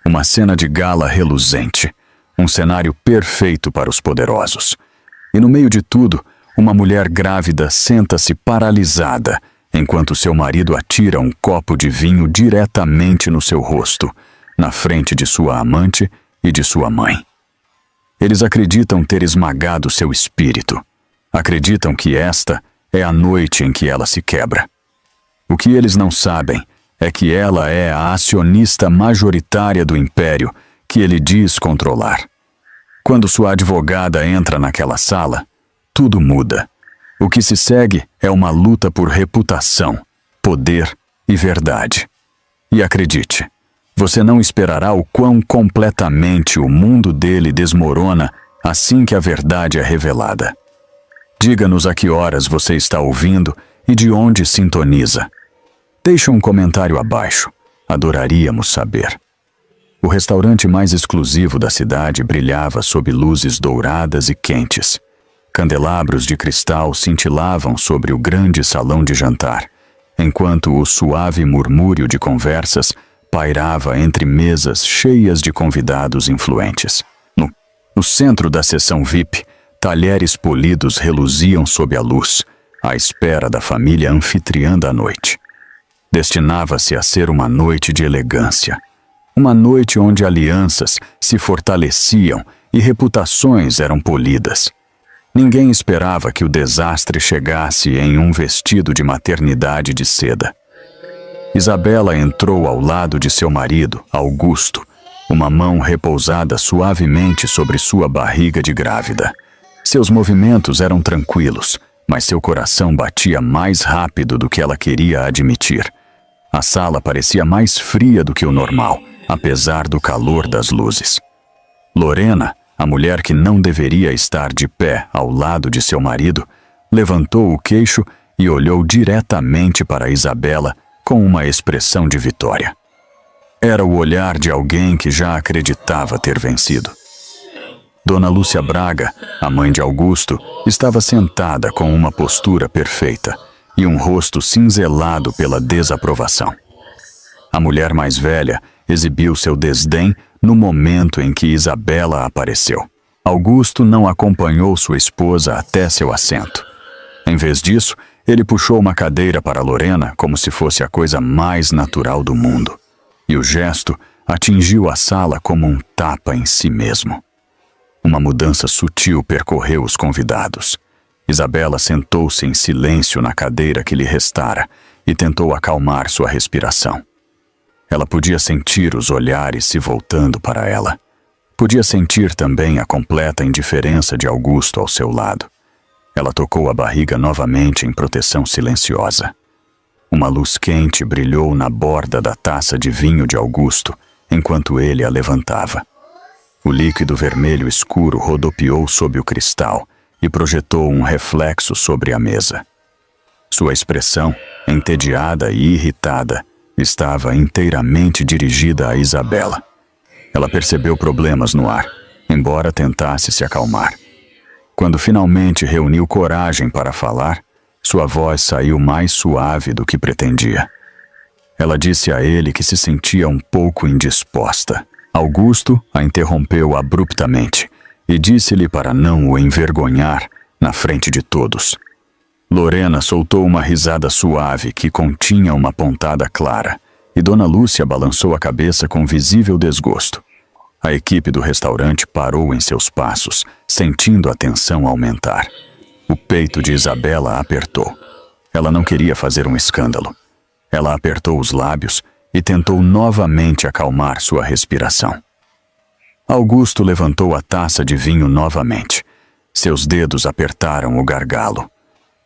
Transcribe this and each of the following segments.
Uma cena de gala reluzente, um cenário perfeito para os poderosos. E no meio de tudo, uma mulher grávida senta-se paralisada, enquanto seu marido atira um copo de vinho diretamente no seu rosto, na frente de sua amante e de sua mãe. Eles acreditam ter esmagado seu espírito. Acreditam que esta é a noite em que ela se quebra. O que eles não sabem é que ela é a acionista majoritária do império que ele diz controlar. Quando sua advogada entra naquela sala, tudo muda. O que se segue é uma luta por reputação, poder e verdade. E acredite, você não esperará o quão completamente o mundo dele desmorona assim que a verdade é revelada. Diga-nos a que horas você está ouvindo e de onde sintoniza. Deixe um comentário abaixo. Adoraríamos saber. O restaurante mais exclusivo da cidade brilhava sob luzes douradas e quentes. Candelabros de cristal cintilavam sobre o grande salão de jantar, enquanto o suave murmúrio de conversas pairava entre mesas cheias de convidados influentes. No centro da seção VIP, talheres polidos reluziam sob a luz, à espera da família anfitriã da noite. Destinava-se a ser uma noite de elegância. Uma noite onde alianças se fortaleciam e reputações eram polidas. Ninguém esperava que o desastre chegasse em um vestido de maternidade de seda. Isabela entrou ao lado de seu marido, Augusto, uma mão repousada suavemente sobre sua barriga de grávida. Seus movimentos eram tranquilos, mas seu coração batia mais rápido do que ela queria admitir. A sala parecia mais fria do que o normal, apesar do calor das luzes. Lorena, a mulher que não deveria estar de pé ao lado de seu marido, levantou o queixo e olhou diretamente para Isabela com uma expressão de vitória. Era o olhar de alguém que já acreditava ter vencido. Dona Lúcia Braga, a mãe de Augusto, estava sentada com uma postura perfeita e um rosto cinzelado pela desaprovação. A mulher mais velha exibiu seu desdém no momento em que Isabela apareceu. Augusto não acompanhou sua esposa até seu assento. Em vez disso, ele puxou uma cadeira para Lorena como se fosse a coisa mais natural do mundo. E o gesto atingiu a sala como um tapa em si mesmo. Uma mudança sutil percorreu os convidados. Isabela sentou-se em silêncio na cadeira que lhe restara e tentou acalmar sua respiração. Ela podia sentir os olhares se voltando para ela. Podia sentir também a completa indiferença de Augusto ao seu lado. Ela tocou a barriga novamente em proteção silenciosa. Uma luz quente brilhou na borda da taça de vinho de Augusto, enquanto ele a levantava. O líquido vermelho escuro rodopiou sob o cristal e projetou um reflexo sobre a mesa. Sua expressão, entediada e irritada, estava inteiramente dirigida a Isabela. Ela percebeu problemas no ar, embora tentasse se acalmar. Quando finalmente reuniu coragem para falar, sua voz saiu mais suave do que pretendia. Ela disse a ele que se sentia um pouco indisposta. Augusto a interrompeu abruptamente e disse-lhe para não o envergonhar na frente de todos. Lorena soltou uma risada suave que continha uma pontada clara, e Dona Lúcia balançou a cabeça com visível desgosto. A equipe do restaurante parou em seus passos, sentindo a tensão aumentar. O peito de Isabela apertou. Ela não queria fazer um escândalo. Ela apertou os lábios e tentou novamente acalmar sua respiração. Augusto levantou a taça de vinho novamente. Seus dedos apertaram o gargalo.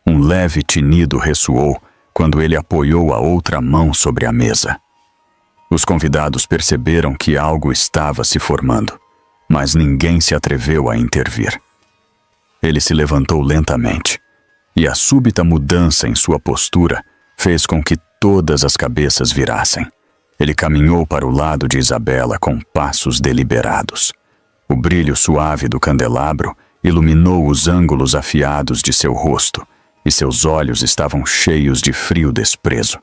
Um leve tinido ressoou quando ele apoiou a outra mão sobre a mesa. Os convidados perceberam que algo estava se formando, mas ninguém se atreveu a intervir. Ele se levantou lentamente, e a súbita mudança em sua postura fez com que todas as cabeças virassem. Ele caminhou para o lado de Isabela com passos deliberados. O brilho suave do candelabro iluminou os ângulos afiados de seu rosto, e seus olhos estavam cheios de frio desprezo.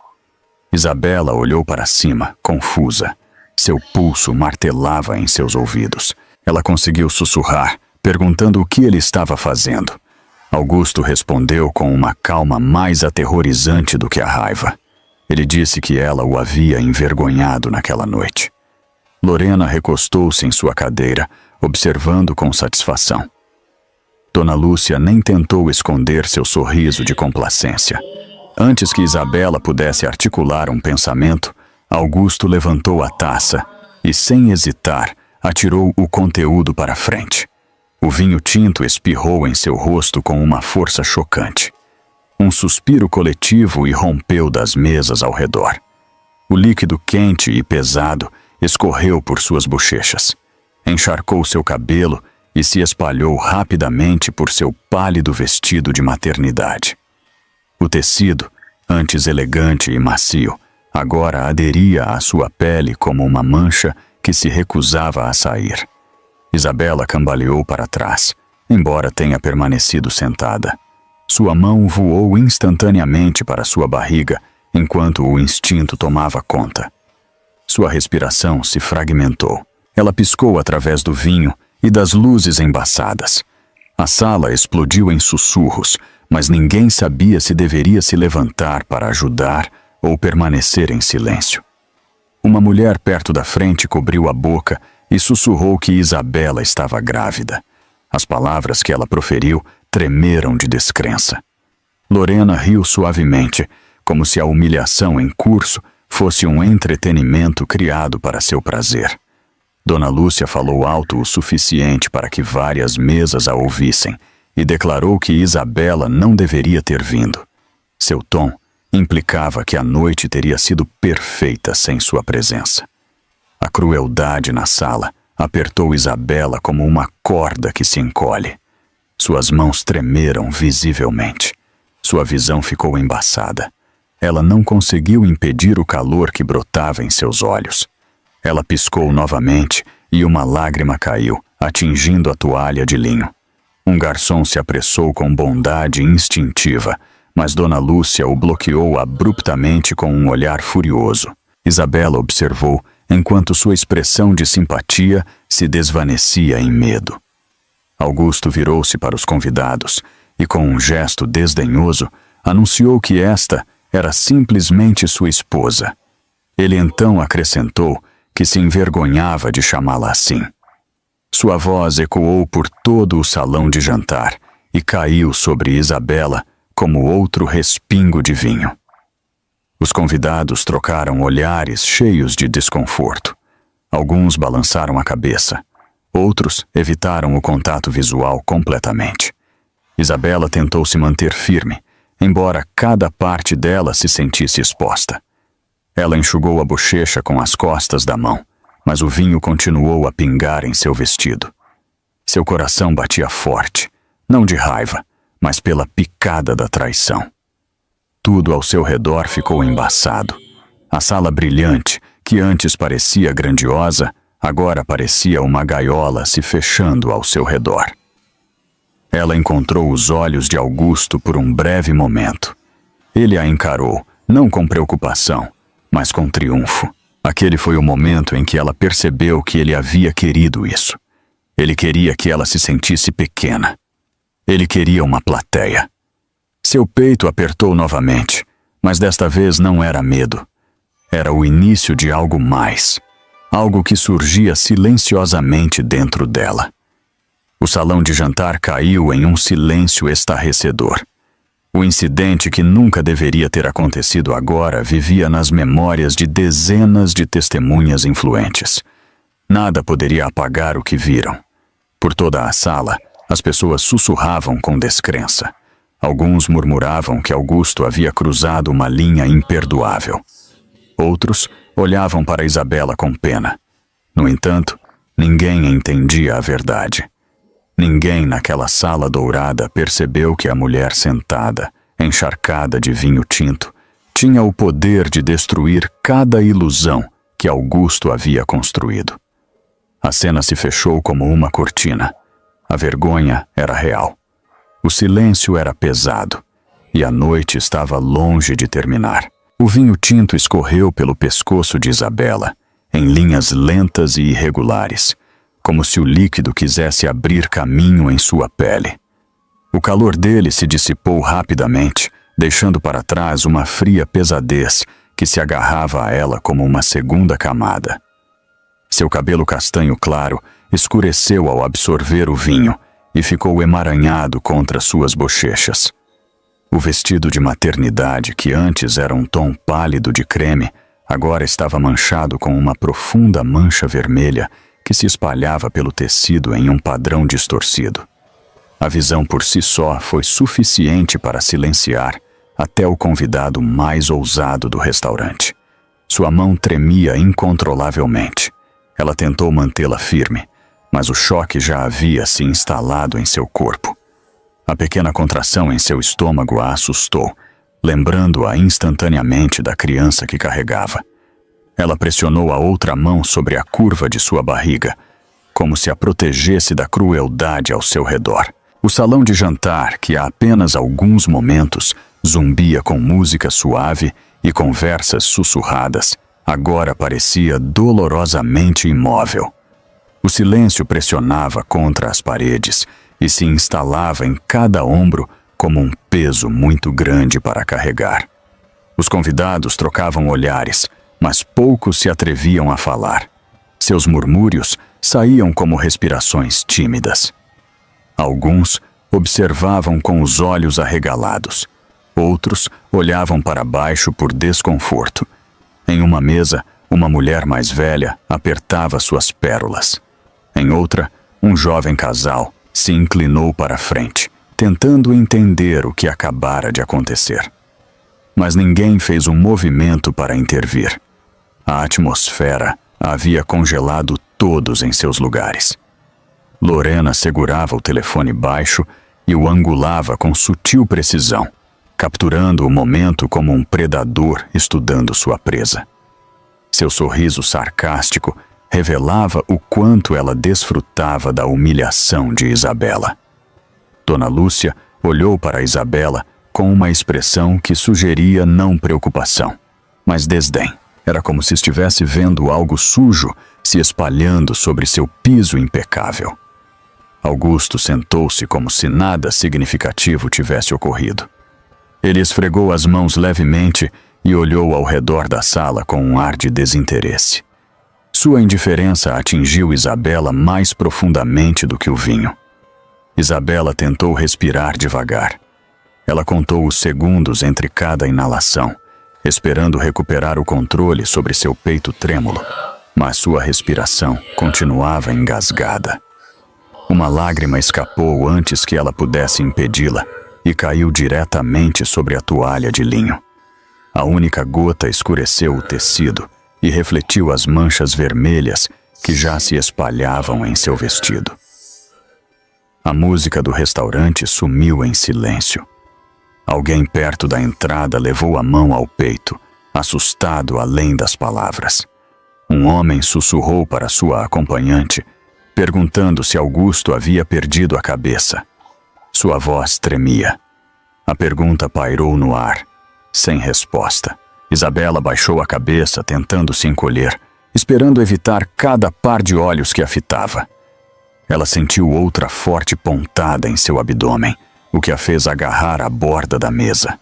Isabela olhou para cima, confusa, Seu pulso martelava em seus ouvidos. Ela conseguiu sussurrar, perguntando o que ele estava fazendo. Augusto respondeu com uma calma mais aterrorizante do que a raiva. Ele disse que ela o havia envergonhado naquela noite. Lorena recostou-se em sua cadeira, observando com satisfação. Dona Lúcia nem tentou esconder seu sorriso de complacência. Antes que Isabela pudesse articular um pensamento, Augusto levantou a taça e, sem hesitar, atirou o conteúdo para frente. O vinho tinto espirrou em seu rosto com uma força chocante. Um suspiro coletivo irrompeu das mesas ao redor. O líquido quente e pesado escorreu por suas bochechas, encharcou seu cabelo e se espalhou rapidamente por seu pálido vestido de maternidade. O tecido, antes elegante e macio, agora aderia à sua pele como uma mancha que se recusava a sair. Isabela cambaleou para trás, embora tenha permanecido sentada. Sua mão voou instantaneamente para sua barriga, enquanto o instinto tomava conta. Sua respiração se fragmentou. Ela piscou através do vinho e das luzes embaçadas. A sala explodiu em sussurros, mas ninguém sabia se deveria se levantar para ajudar ou permanecer em silêncio. Uma mulher perto da frente cobriu a boca e sussurrou que Isabela estava grávida. As palavras que ela proferiu tremeram de descrença. Lorena riu suavemente, como se a humilhação em curso fosse um entretenimento criado para seu prazer. Dona Lúcia falou alto o suficiente para que várias mesas a ouvissem e declarou que Isabela não deveria ter vindo. Seu tom implicava que a noite teria sido perfeita sem sua presença. A crueldade na sala apertou Isabela como uma corda que se encolhe. Suas mãos tremeram visivelmente. Sua visão ficou embaçada. Ela não conseguiu impedir o calor que brotava em seus olhos. Ela piscou novamente e uma lágrima caiu, atingindo a toalha de linho. Um garçom se apressou com bondade instintiva, mas Dona Lúcia o bloqueou abruptamente com um olhar furioso. Isabela observou enquanto sua expressão de simpatia se desvanecia em medo. Augusto virou-se para os convidados e, com um gesto desdenhoso, anunciou que esta era simplesmente sua esposa. Ele então acrescentou que se envergonhava de chamá-la assim. Sua voz ecoou por todo o salão de jantar e caiu sobre Isabela como outro respingo de vinho. Os convidados trocaram olhares cheios de desconforto. Alguns balançaram a cabeça. Outros evitaram o contato visual completamente. Isabela tentou se manter firme, embora cada parte dela se sentisse exposta. Ela enxugou a bochecha com as costas da mão, mas o vinho continuou a pingar em seu vestido. Seu coração batia forte, não de raiva, mas pela picada da traição. Tudo ao seu redor ficou embaçado. A sala brilhante, que antes parecia grandiosa, agora parecia uma gaiola se fechando ao seu redor. Ela encontrou os olhos de Augusto por um breve momento. Ele a encarou, não com preocupação, mas com triunfo. Aquele foi o momento em que ela percebeu que ele havia querido isso. Ele queria que ela se sentisse pequena. Ele queria uma plateia. Seu peito apertou novamente, mas desta vez não era medo. Era o início de algo mais, algo que surgia silenciosamente dentro dela. O salão de jantar caiu em um silêncio estarrecedor. O incidente que nunca deveria ter acontecido agora vivia nas memórias de dezenas de testemunhas influentes. Nada poderia apagar o que viram. Por toda a sala, as pessoas sussurravam com descrença. Alguns murmuravam que Augusto havia cruzado uma linha imperdoável. Outros olhavam para Isabela com pena. No entanto, ninguém entendia a verdade. Ninguém naquela sala dourada percebeu que a mulher sentada, encharcada de vinho tinto, tinha o poder de destruir cada ilusão que Augusto havia construído. A cena se fechou como uma cortina. A vergonha era real. O silêncio era pesado, e a noite estava longe de terminar. O vinho tinto escorreu pelo pescoço de Isabela, em linhas lentas e irregulares, como se o líquido quisesse abrir caminho em sua pele. O calor dele se dissipou rapidamente, deixando para trás uma fria pesadez que se agarrava a ela como uma segunda camada. Seu cabelo castanho claro escureceu ao absorver o vinho e ficou emaranhado contra suas bochechas. O vestido de maternidade, que antes era um tom pálido de creme, agora estava manchado com uma profunda mancha vermelha que se espalhava pelo tecido em um padrão distorcido. A visão por si só foi suficiente para silenciar até o convidado mais ousado do restaurante. Sua mão tremia incontrolavelmente. Ela tentou mantê-la firme, mas o choque já havia se instalado em seu corpo. A pequena contração em seu estômago a assustou, lembrando-a instantaneamente da criança que carregava. Ela pressionou a outra mão sobre a curva de sua barriga, como se a protegesse da crueldade ao seu redor. O salão de jantar, que há apenas alguns momentos zumbia com música suave e conversas sussurradas, agora parecia dolorosamente imóvel. O silêncio pressionava contra as paredes e se instalava em cada ombro como um peso muito grande para carregar. Os convidados trocavam olhares, mas poucos se atreviam a falar. Seus murmúrios saíam como respirações tímidas. Alguns observavam com os olhos arregalados. Outros olhavam para baixo por desconforto. Em uma mesa, uma mulher mais velha apertava suas pérolas. Em outra, um jovem casal se inclinou para a frente, tentando entender o que acabara de acontecer. Mas ninguém fez um movimento para intervir. A atmosfera havia congelado todos em seus lugares. Lorena segurava o telefone baixo e o angulava com sutil precisão, capturando o momento como um predador estudando sua presa. Seu sorriso sarcástico revelava o quanto ela desfrutava da humilhação de Isabela. Dona Lúcia olhou para Isabela com uma expressão que sugeria não preocupação, mas desdém. Era como se estivesse vendo algo sujo se espalhando sobre seu piso impecável. Augusto sentou-se como se nada significativo tivesse ocorrido. Ele esfregou as mãos levemente e olhou ao redor da sala com um ar de desinteresse. Sua indiferença atingiu Isabela mais profundamente do que o vinho. Isabela tentou respirar devagar. Ela contou os segundos entre cada inalação, esperando recuperar o controle sobre seu peito trêmulo, mas sua respiração continuava engasgada. Uma lágrima escapou antes que ela pudesse impedi-la e caiu diretamente sobre a toalha de linho. A única gota escureceu o tecido e refletiu as manchas vermelhas que já se espalhavam em seu vestido. A música do restaurante sumiu em silêncio. Alguém perto da entrada levou a mão ao peito, assustado além das palavras. Um homem sussurrou para sua acompanhante, perguntando se Augusto havia perdido a cabeça. Sua voz tremia. A pergunta pairou no ar, sem resposta. Isabela baixou a cabeça, tentando se encolher, esperando evitar cada par de olhos que a fitava. Ela sentiu outra forte pontada em seu abdômen, o que a fez agarrar a borda da mesa.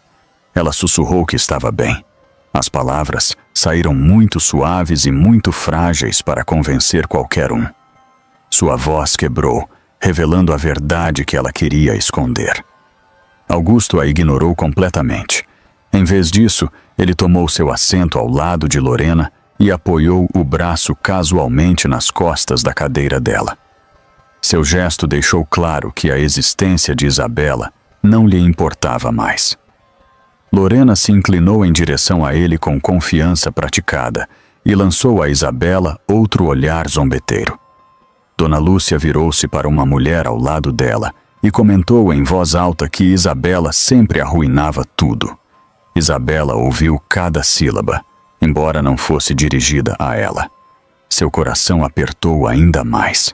Ela sussurrou que estava bem. As palavras saíram muito suaves e muito frágeis para convencer qualquer um. Sua voz quebrou, revelando a verdade que ela queria esconder. Augusto a ignorou completamente. Em vez disso, ele tomou seu assento ao lado de Lorena e apoiou o braço casualmente nas costas da cadeira dela. Seu gesto deixou claro que a existência de Isabela não lhe importava mais. Lorena se inclinou em direção a ele com confiança praticada e lançou a Isabela outro olhar zombeteiro. Dona Lúcia virou-se para uma mulher ao lado dela e comentou em voz alta que Isabela sempre arruinava tudo. Isabela ouviu cada sílaba, embora não fosse dirigida a ela. Seu coração apertou ainda mais.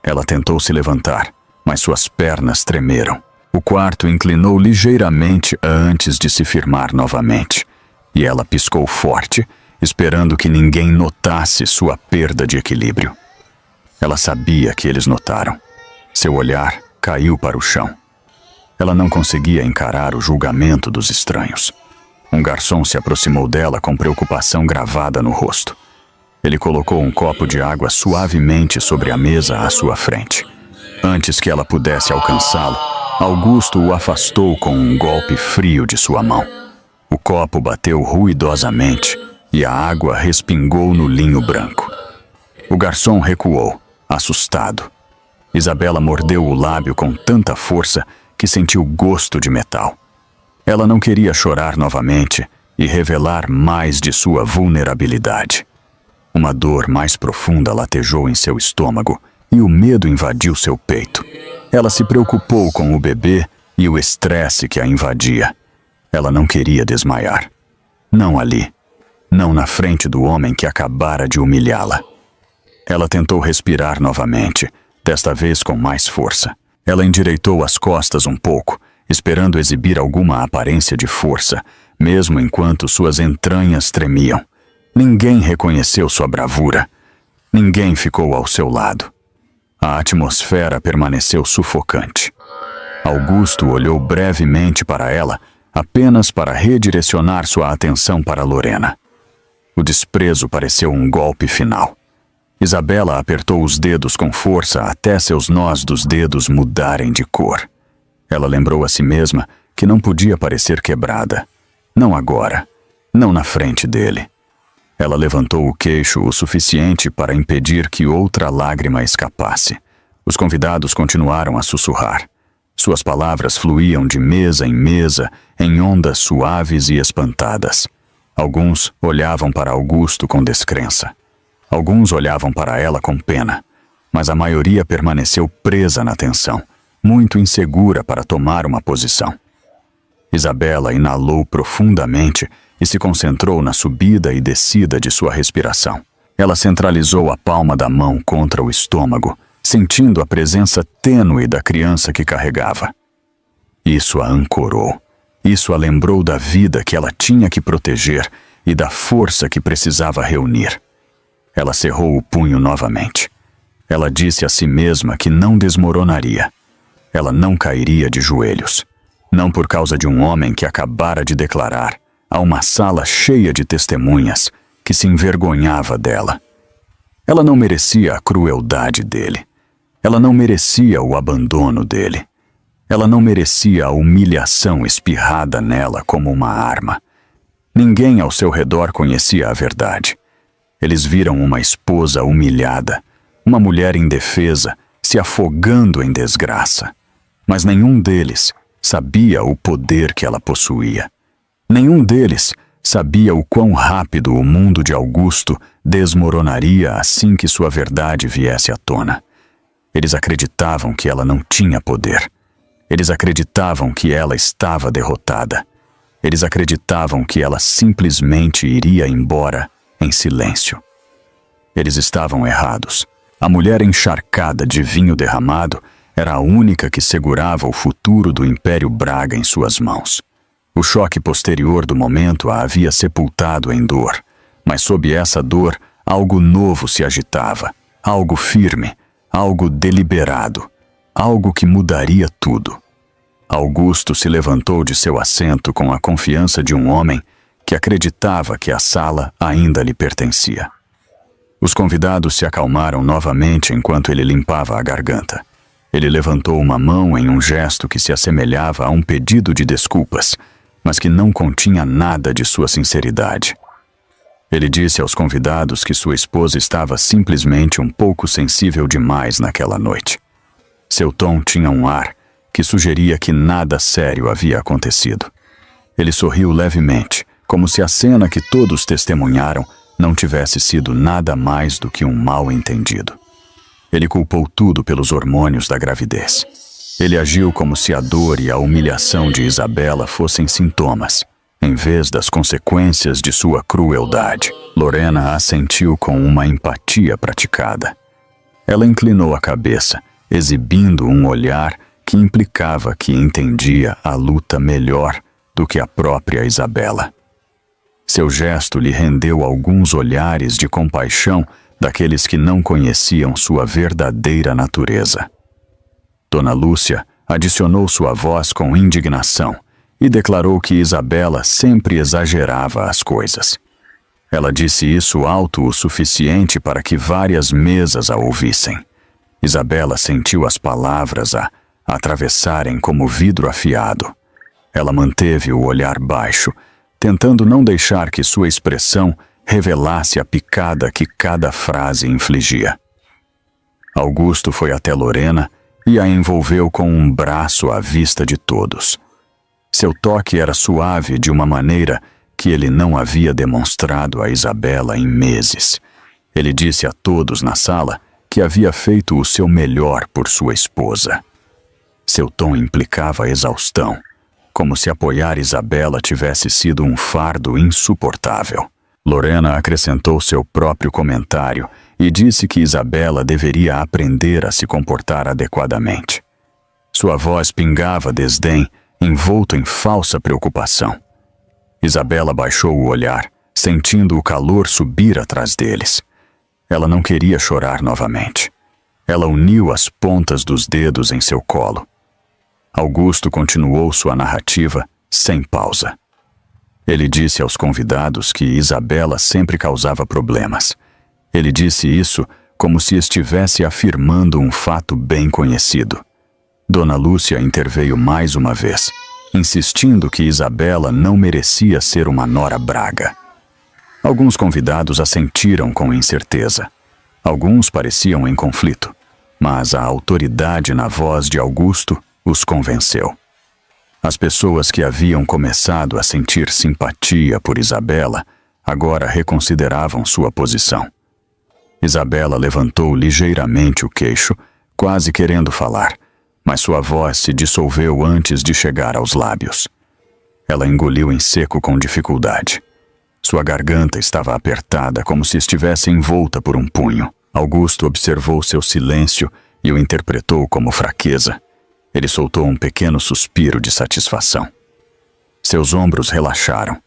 Ela tentou se levantar, mas suas pernas tremeram. O quarto inclinou ligeiramente antes de se firmar novamente, e ela piscou forte, esperando que ninguém notasse sua perda de equilíbrio. Ela sabia que eles notaram. Seu olhar caiu para o chão. Ela não conseguia encarar o julgamento dos estranhos. Um garçom se aproximou dela com preocupação gravada no rosto. Ele colocou um copo de água suavemente sobre a mesa à sua frente. Antes que ela pudesse alcançá-lo, Augusto o afastou com um golpe frio de sua mão. O copo bateu ruidosamente e a água respingou no linho branco. O garçom recuou, assustado. Isabela mordeu o lábio com tanta força que sentiu gosto de metal. Ela não queria chorar novamente e revelar mais de sua vulnerabilidade. Uma dor mais profunda latejou em seu estômago e o medo invadiu seu peito. Ela se preocupou com o bebê e o estresse que a invadia. Ela não queria desmaiar. Não ali. Não na frente do homem que acabara de humilhá-la. Ela tentou respirar novamente, desta vez com mais força. Ela endireitou as costas um pouco, esperando exibir alguma aparência de força, mesmo enquanto suas entranhas tremiam. Ninguém reconheceu sua bravura. Ninguém ficou ao seu lado. A atmosfera permaneceu sufocante. Augusto olhou brevemente para ela, apenas para redirecionar sua atenção para Lorena. O desprezo pareceu um golpe final. Isabela apertou os dedos com força até seus nós dos dedos mudarem de cor. Ela lembrou a si mesma que não podia parecer quebrada. Não agora. Não na frente dele. Ela levantou o queixo o suficiente para impedir que outra lágrima escapasse. Os convidados continuaram a sussurrar. Suas palavras fluíam de mesa em ondas suaves e espantadas. Alguns olhavam para Augusto com descrença. Alguns olhavam para ela com pena, mas a maioria permaneceu presa na tensão, muito insegura para tomar uma posição. Isabela inalou profundamente e se concentrou na subida e descida de sua respiração. Ela centralizou a palma da mão contra o estômago, sentindo a presença tênue da criança que carregava. Isso a ancorou. Isso a lembrou da vida que ela tinha que proteger e da força que precisava reunir. Ela cerrou o punho novamente. Ela disse a si mesma que não desmoronaria. Ela não cairia de joelhos. Não por causa de um homem que acabara de declarar a uma sala cheia de testemunhas que se envergonhava dela. Ela não merecia a crueldade dele. Ela não merecia o abandono dele. Ela não merecia a humilhação espirrada nela como uma arma. Ninguém ao seu redor conhecia a verdade. Eles viram uma esposa humilhada, uma mulher indefesa, se afogando em desgraça. Mas nenhum deles sabia o poder que ela possuía. Nenhum deles sabia o quão rápido o mundo de Augusto desmoronaria assim que sua verdade viesse à tona. Eles acreditavam que ela não tinha poder. Eles acreditavam que ela estava derrotada. Eles acreditavam que ela simplesmente iria embora em silêncio. Eles estavam errados. A mulher encharcada de vinho derramado era a única que segurava o futuro do Império Braga em suas mãos. O choque posterior do momento a havia sepultado em dor, mas sob essa dor algo novo se agitava, algo firme, algo deliberado, algo que mudaria tudo. Augusto se levantou de seu assento com a confiança de um homem que acreditava que a sala ainda lhe pertencia. Os convidados se acalmaram novamente enquanto ele limpava a garganta. Ele levantou uma mão em um gesto que se assemelhava a um pedido de desculpas, mas que não continha nada de sua sinceridade. Ele disse aos convidados que sua esposa estava simplesmente um pouco sensível demais naquela noite. Seu tom tinha um ar que sugeria que nada sério havia acontecido. Ele sorriu levemente, como se a cena que todos testemunharam não tivesse sido nada mais do que um mal-entendido. Ele culpou tudo pelos hormônios da gravidez. Ele agiu como se a dor e a humilhação de Isabela fossem sintomas, em vez das consequências de sua crueldade. Lorena assentiu com uma empatia praticada. Ela inclinou a cabeça, exibindo um olhar que implicava que entendia a luta melhor do que a própria Isabela. Seu gesto lhe rendeu alguns olhares de compaixão daqueles que não conheciam sua verdadeira natureza. Dona Lúcia adicionou sua voz com indignação e declarou que Isabela sempre exagerava as coisas. Ela disse isso alto o suficiente para que várias mesas a ouvissem. Isabela sentiu as palavras a atravessarem como vidro afiado. Ela manteve o olhar baixo, tentando não deixar que sua expressão revelasse a picada que cada frase infligia. Augusto foi até Lorena e a envolveu com um braço à vista de todos. Seu toque era suave de uma maneira que ele não havia demonstrado a Isabela em meses. Ele disse a todos na sala que havia feito o seu melhor por sua esposa. Seu tom implicava exaustão, como se apoiar Isabela tivesse sido um fardo insuportável. Lorena acrescentou seu próprio comentário e disse que Isabela deveria aprender a se comportar adequadamente. Sua voz pingava desdém, envolto em falsa preocupação. Isabela baixou o olhar, sentindo o calor subir atrás deles. Ela não queria chorar novamente. Ela uniu as pontas dos dedos em seu colo. Augusto continuou sua narrativa sem pausa. Ele disse aos convidados que Isabela sempre causava problemas. Ele disse isso como se estivesse afirmando um fato bem conhecido. Dona Lúcia interveio mais uma vez, insistindo que Isabela não merecia ser uma nora braga. Alguns convidados assentiram com incerteza. Alguns pareciam em conflito, mas a autoridade na voz de Augusto os convenceu. As pessoas que haviam começado a sentir simpatia por Isabela agora reconsideravam sua posição. Isabela levantou ligeiramente o queixo, quase querendo falar, mas sua voz se dissolveu antes de chegar aos lábios. Ela engoliu em seco com dificuldade. Sua garganta estava apertada, como se estivesse envolta por um punho. Augusto observou seu silêncio e o interpretou como fraqueza. Ele soltou um pequeno suspiro de satisfação. Seus ombros relaxaram.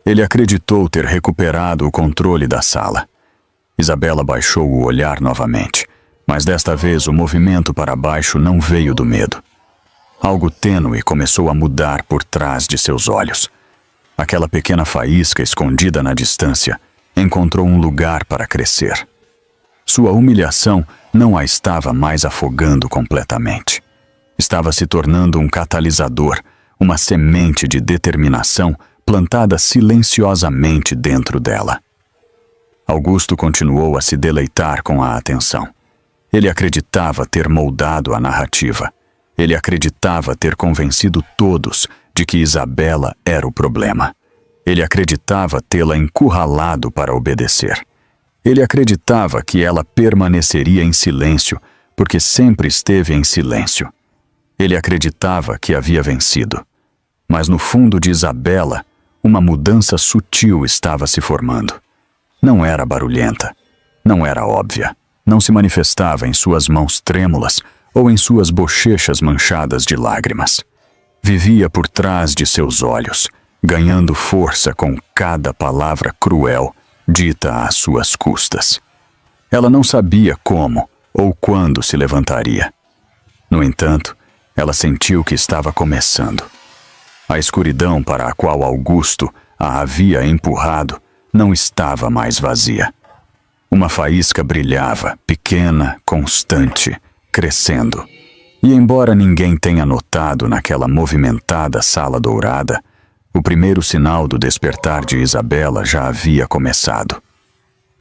Ele acreditou ter recuperado o controle da sala. Isabela baixou o olhar novamente, mas desta vez o movimento para baixo não veio do medo. Algo tênue começou a mudar por trás de seus olhos. Aquela pequena faísca escondida na distância encontrou um lugar para crescer. Sua humilhação não a estava mais afogando completamente. Estava se tornando um catalisador, uma semente de determinação plantada silenciosamente dentro dela. Augusto continuou a se deleitar com a atenção. Ele acreditava ter moldado a narrativa. Ele acreditava ter convencido todos de que Isabela era o problema. Ele acreditava tê-la encurralado para obedecer. Ele acreditava que ela permaneceria em silêncio, porque sempre esteve em silêncio. Ele acreditava que havia vencido. Mas no fundo de Isabela, uma mudança sutil estava se formando. Não era barulhenta, não era óbvia, não se manifestava em suas mãos trêmulas ou em suas bochechas manchadas de lágrimas. Vivia por trás de seus olhos, ganhando força com cada palavra cruel dita às suas custas. Ela não sabia como ou quando se levantaria. No entanto, ela sentiu que estava começando. A escuridão para a qual Augusto a havia empurrado não estava mais vazia. Uma faísca brilhava, pequena, constante, crescendo. E embora ninguém tenha notado naquela movimentada sala dourada, o primeiro sinal do despertar de Isabela já havia começado.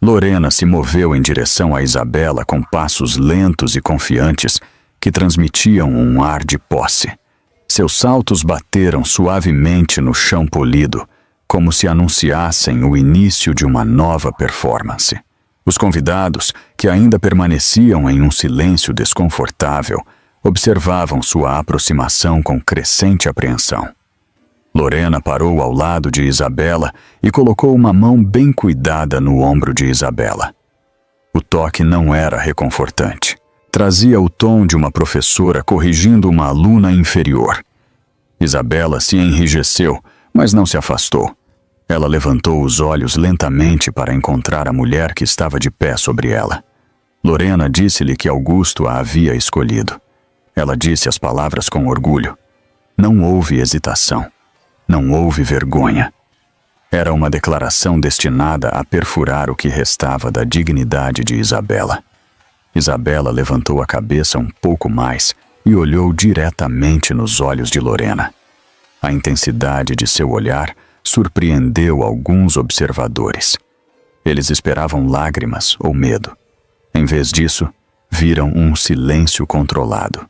Lorena se moveu em direção a Isabela com passos lentos e confiantes que transmitiam um ar de posse. Seus saltos bateram suavemente no chão polido, como se anunciassem o início de uma nova performance. Os convidados, que ainda permaneciam em um silêncio desconfortável, observavam sua aproximação com crescente apreensão. Lorena parou ao lado de Isabela e colocou uma mão bem cuidada no ombro de Isabela. O toque não era reconfortante. Trazia o tom de uma professora corrigindo uma aluna inferior. Isabela se enrijeceu, mas não se afastou. Ela levantou os olhos lentamente para encontrar a mulher que estava de pé sobre ela. Lorena disse-lhe que Augusto a havia escolhido. Ela disse as palavras com orgulho. Não houve hesitação. Não houve vergonha. Era uma declaração destinada a perfurar o que restava da dignidade de Isabela. Isabela levantou a cabeça um pouco mais e olhou diretamente nos olhos de Lorena. A intensidade de seu olhar surpreendeu alguns observadores. Eles esperavam lágrimas ou medo. Em vez disso, viram um silêncio controlado.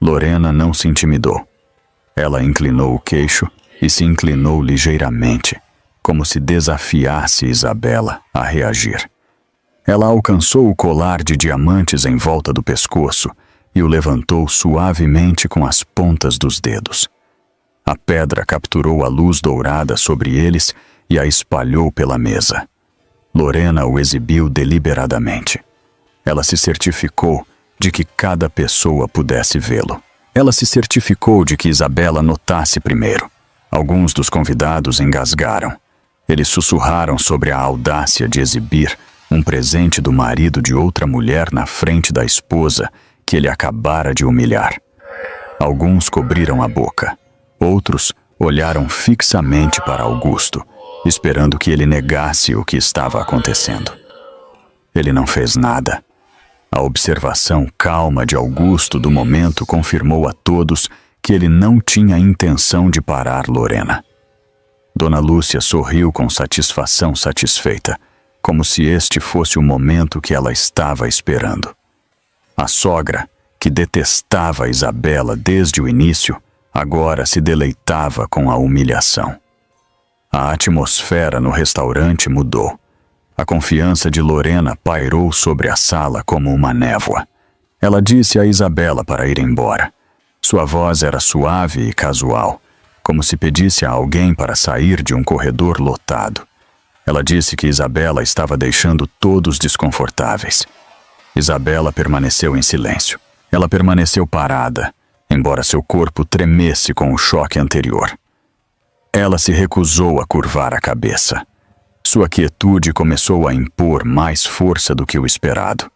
Lorena não se intimidou. Ela inclinou o queixo e se inclinou ligeiramente, como se desafiasse Isabela a reagir. Ela alcançou o colar de diamantes em volta do pescoço e o levantou suavemente com as pontas dos dedos. A pedra capturou a luz dourada sobre eles e a espalhou pela mesa. Lorena o exibiu deliberadamente. Ela se certificou de que cada pessoa pudesse vê-lo. Ela se certificou de que Isabela notasse primeiro. Alguns dos convidados engasgaram. Eles sussurraram sobre a audácia de exibir um presente do marido de outra mulher na frente da esposa que ele acabara de humilhar. Alguns cobriram a boca. Outros olharam fixamente para Augusto, esperando que ele negasse o que estava acontecendo. Ele não fez nada. A observação calma de Augusto do momento confirmou a todos que ele não tinha intenção de parar Lorena. Dona Lúcia sorriu com satisfação satisfeita, como se este fosse o momento que ela estava esperando. A sogra, que detestava Isabela desde o início, agora se deleitava com a humilhação. A atmosfera no restaurante mudou. A confiança de Lorena pairou sobre a sala como uma névoa. Ela disse a Isabela para ir embora. Sua voz era suave e casual, como se pedisse a alguém para sair de um corredor lotado. Ela disse que Isabela estava deixando todos desconfortáveis. Isabela permaneceu em silêncio. Ela permaneceu parada, embora seu corpo tremesse com o choque anterior. Ela se recusou a curvar a cabeça. Sua quietude começou a impor mais força do que o esperado.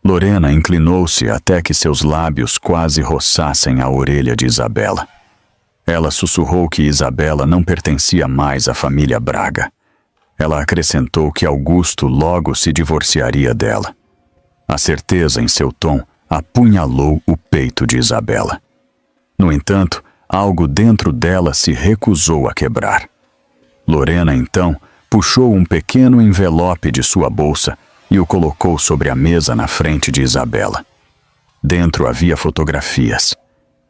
Lorena inclinou-se até que seus lábios quase roçassem a orelha de Isabela. Ela sussurrou que Isabela não pertencia mais à família Braga. Ela acrescentou que Augusto logo se divorciaria dela. A certeza em seu tom apunhalou o peito de Isabela. No entanto, algo dentro dela se recusou a quebrar. Lorena, então, puxou um pequeno envelope de sua bolsa e o colocou sobre a mesa na frente de Isabela. Dentro havia fotografias.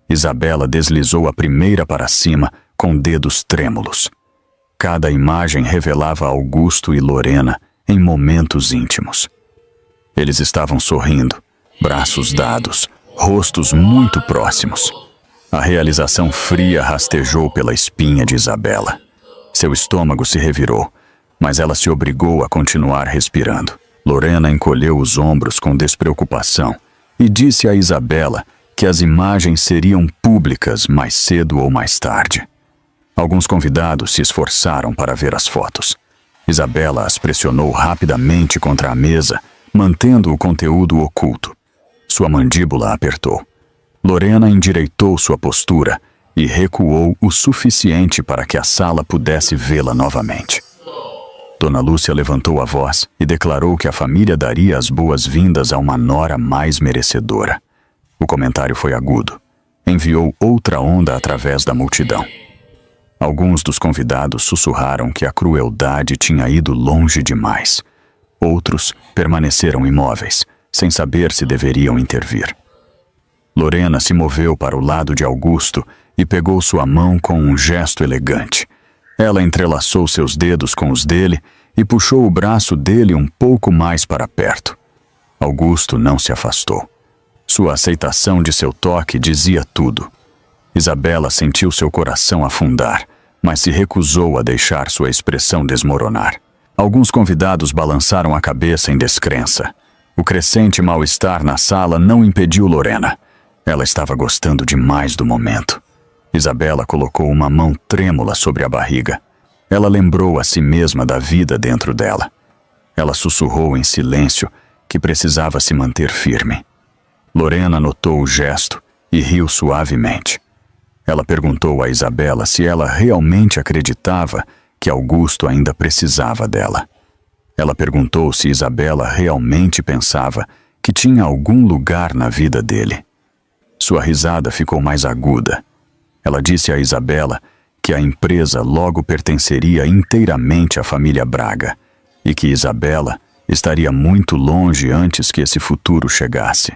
Isabela deslizou a primeira para cima com dedos trêmulos. Cada imagem revelava Augusto e Lorena em momentos íntimos. Eles estavam sorrindo, braços dados, rostos muito próximos. A realização fria rastejou pela espinha de Isabela. Seu estômago se revirou, mas ela se obrigou a continuar respirando. Lorena encolheu os ombros com despreocupação e disse a Isabela que as imagens seriam públicas mais cedo ou mais tarde. Alguns convidados se esforçaram para ver as fotos. Isabela as pressionou rapidamente contra a mesa, mantendo o conteúdo oculto. Sua mandíbula apertou. Lorena endireitou sua postura e recuou o suficiente para que a sala pudesse vê-la novamente. Dona Lúcia levantou a voz e declarou que a família daria as boas-vindas a uma nora mais merecedora. O comentário foi agudo. Enviou outra onda através da multidão. Alguns dos convidados sussurraram que a crueldade tinha ido longe demais. Outros permaneceram imóveis, sem saber se deveriam intervir. Lorena se moveu para o lado de Augusto e pegou sua mão com um gesto elegante. Ela entrelaçou seus dedos com os dele e puxou o braço dele um pouco mais para perto. Augusto não se afastou. Sua aceitação de seu toque dizia tudo. Isabela sentiu seu coração afundar, mas se recusou a deixar sua expressão desmoronar. Alguns convidados balançaram a cabeça em descrença. O crescente mal-estar na sala não impediu Lorena. Ela estava gostando demais do momento. Isabela colocou uma mão trêmula sobre a barriga. Ela lembrou a si mesma da vida dentro dela. Ela sussurrou em silêncio que precisava se manter firme. Lorena notou o gesto e riu suavemente. Ela perguntou a Isabela se ela realmente acreditava que Augusto ainda precisava dela. Ela perguntou se Isabela realmente pensava que tinha algum lugar na vida dele. Sua risada ficou mais aguda. Ela disse a Isabela que a empresa logo pertenceria inteiramente à família Braga e que Isabela estaria muito longe antes que esse futuro chegasse.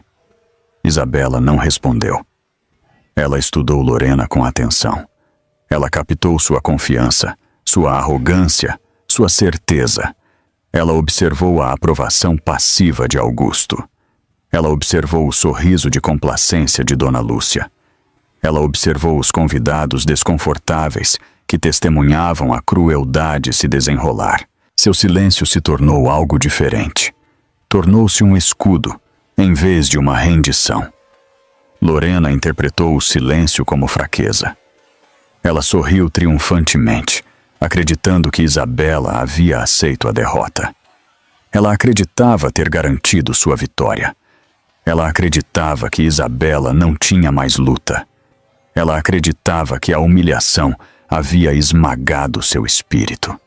Isabela não respondeu. Ela estudou Lorena com atenção. Ela captou sua confiança, sua arrogância, sua certeza. Ela observou a aprovação passiva de Augusto. Ela observou o sorriso de complacência de Dona Lúcia. Ela observou os convidados desconfortáveis que testemunhavam a crueldade se desenrolar. Seu silêncio se tornou algo diferente. Tornou-se um escudo, em vez de uma rendição. Lorena interpretou o silêncio como fraqueza. Ela sorriu triunfantemente, acreditando que Isabela havia aceito a derrota. Ela acreditava ter garantido sua vitória. Ela acreditava que Isabela não tinha mais luta. Ela acreditava que a humilhação havia esmagado seu espírito.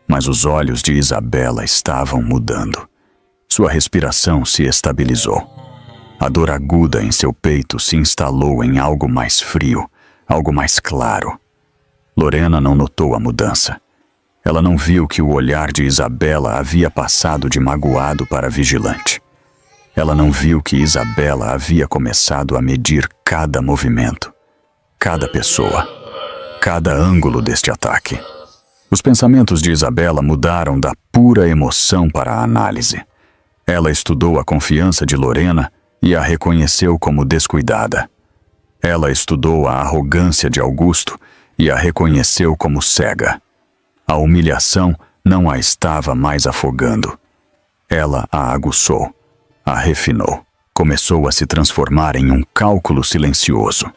Mas os olhos de Isabela estavam mudando. Sua respiração se estabilizou. A dor aguda em seu peito se instalou em algo mais frio, algo mais claro. Lorena não notou a mudança. Ela não viu que o olhar de Isabela havia passado de magoado para vigilante. Ela não viu que Isabela havia começado a medir cada movimento, cada pessoa, cada ângulo deste ataque. Os pensamentos de Isabela mudaram da pura emoção para a análise. Ela estudou a confiança de Lorena e a reconheceu como descuidada. Ela estudou a arrogância de Augusto e a reconheceu como cega. A humilhação não a estava mais afogando. Ela a aguçou, a refinou. Começou a se transformar em um cálculo silencioso.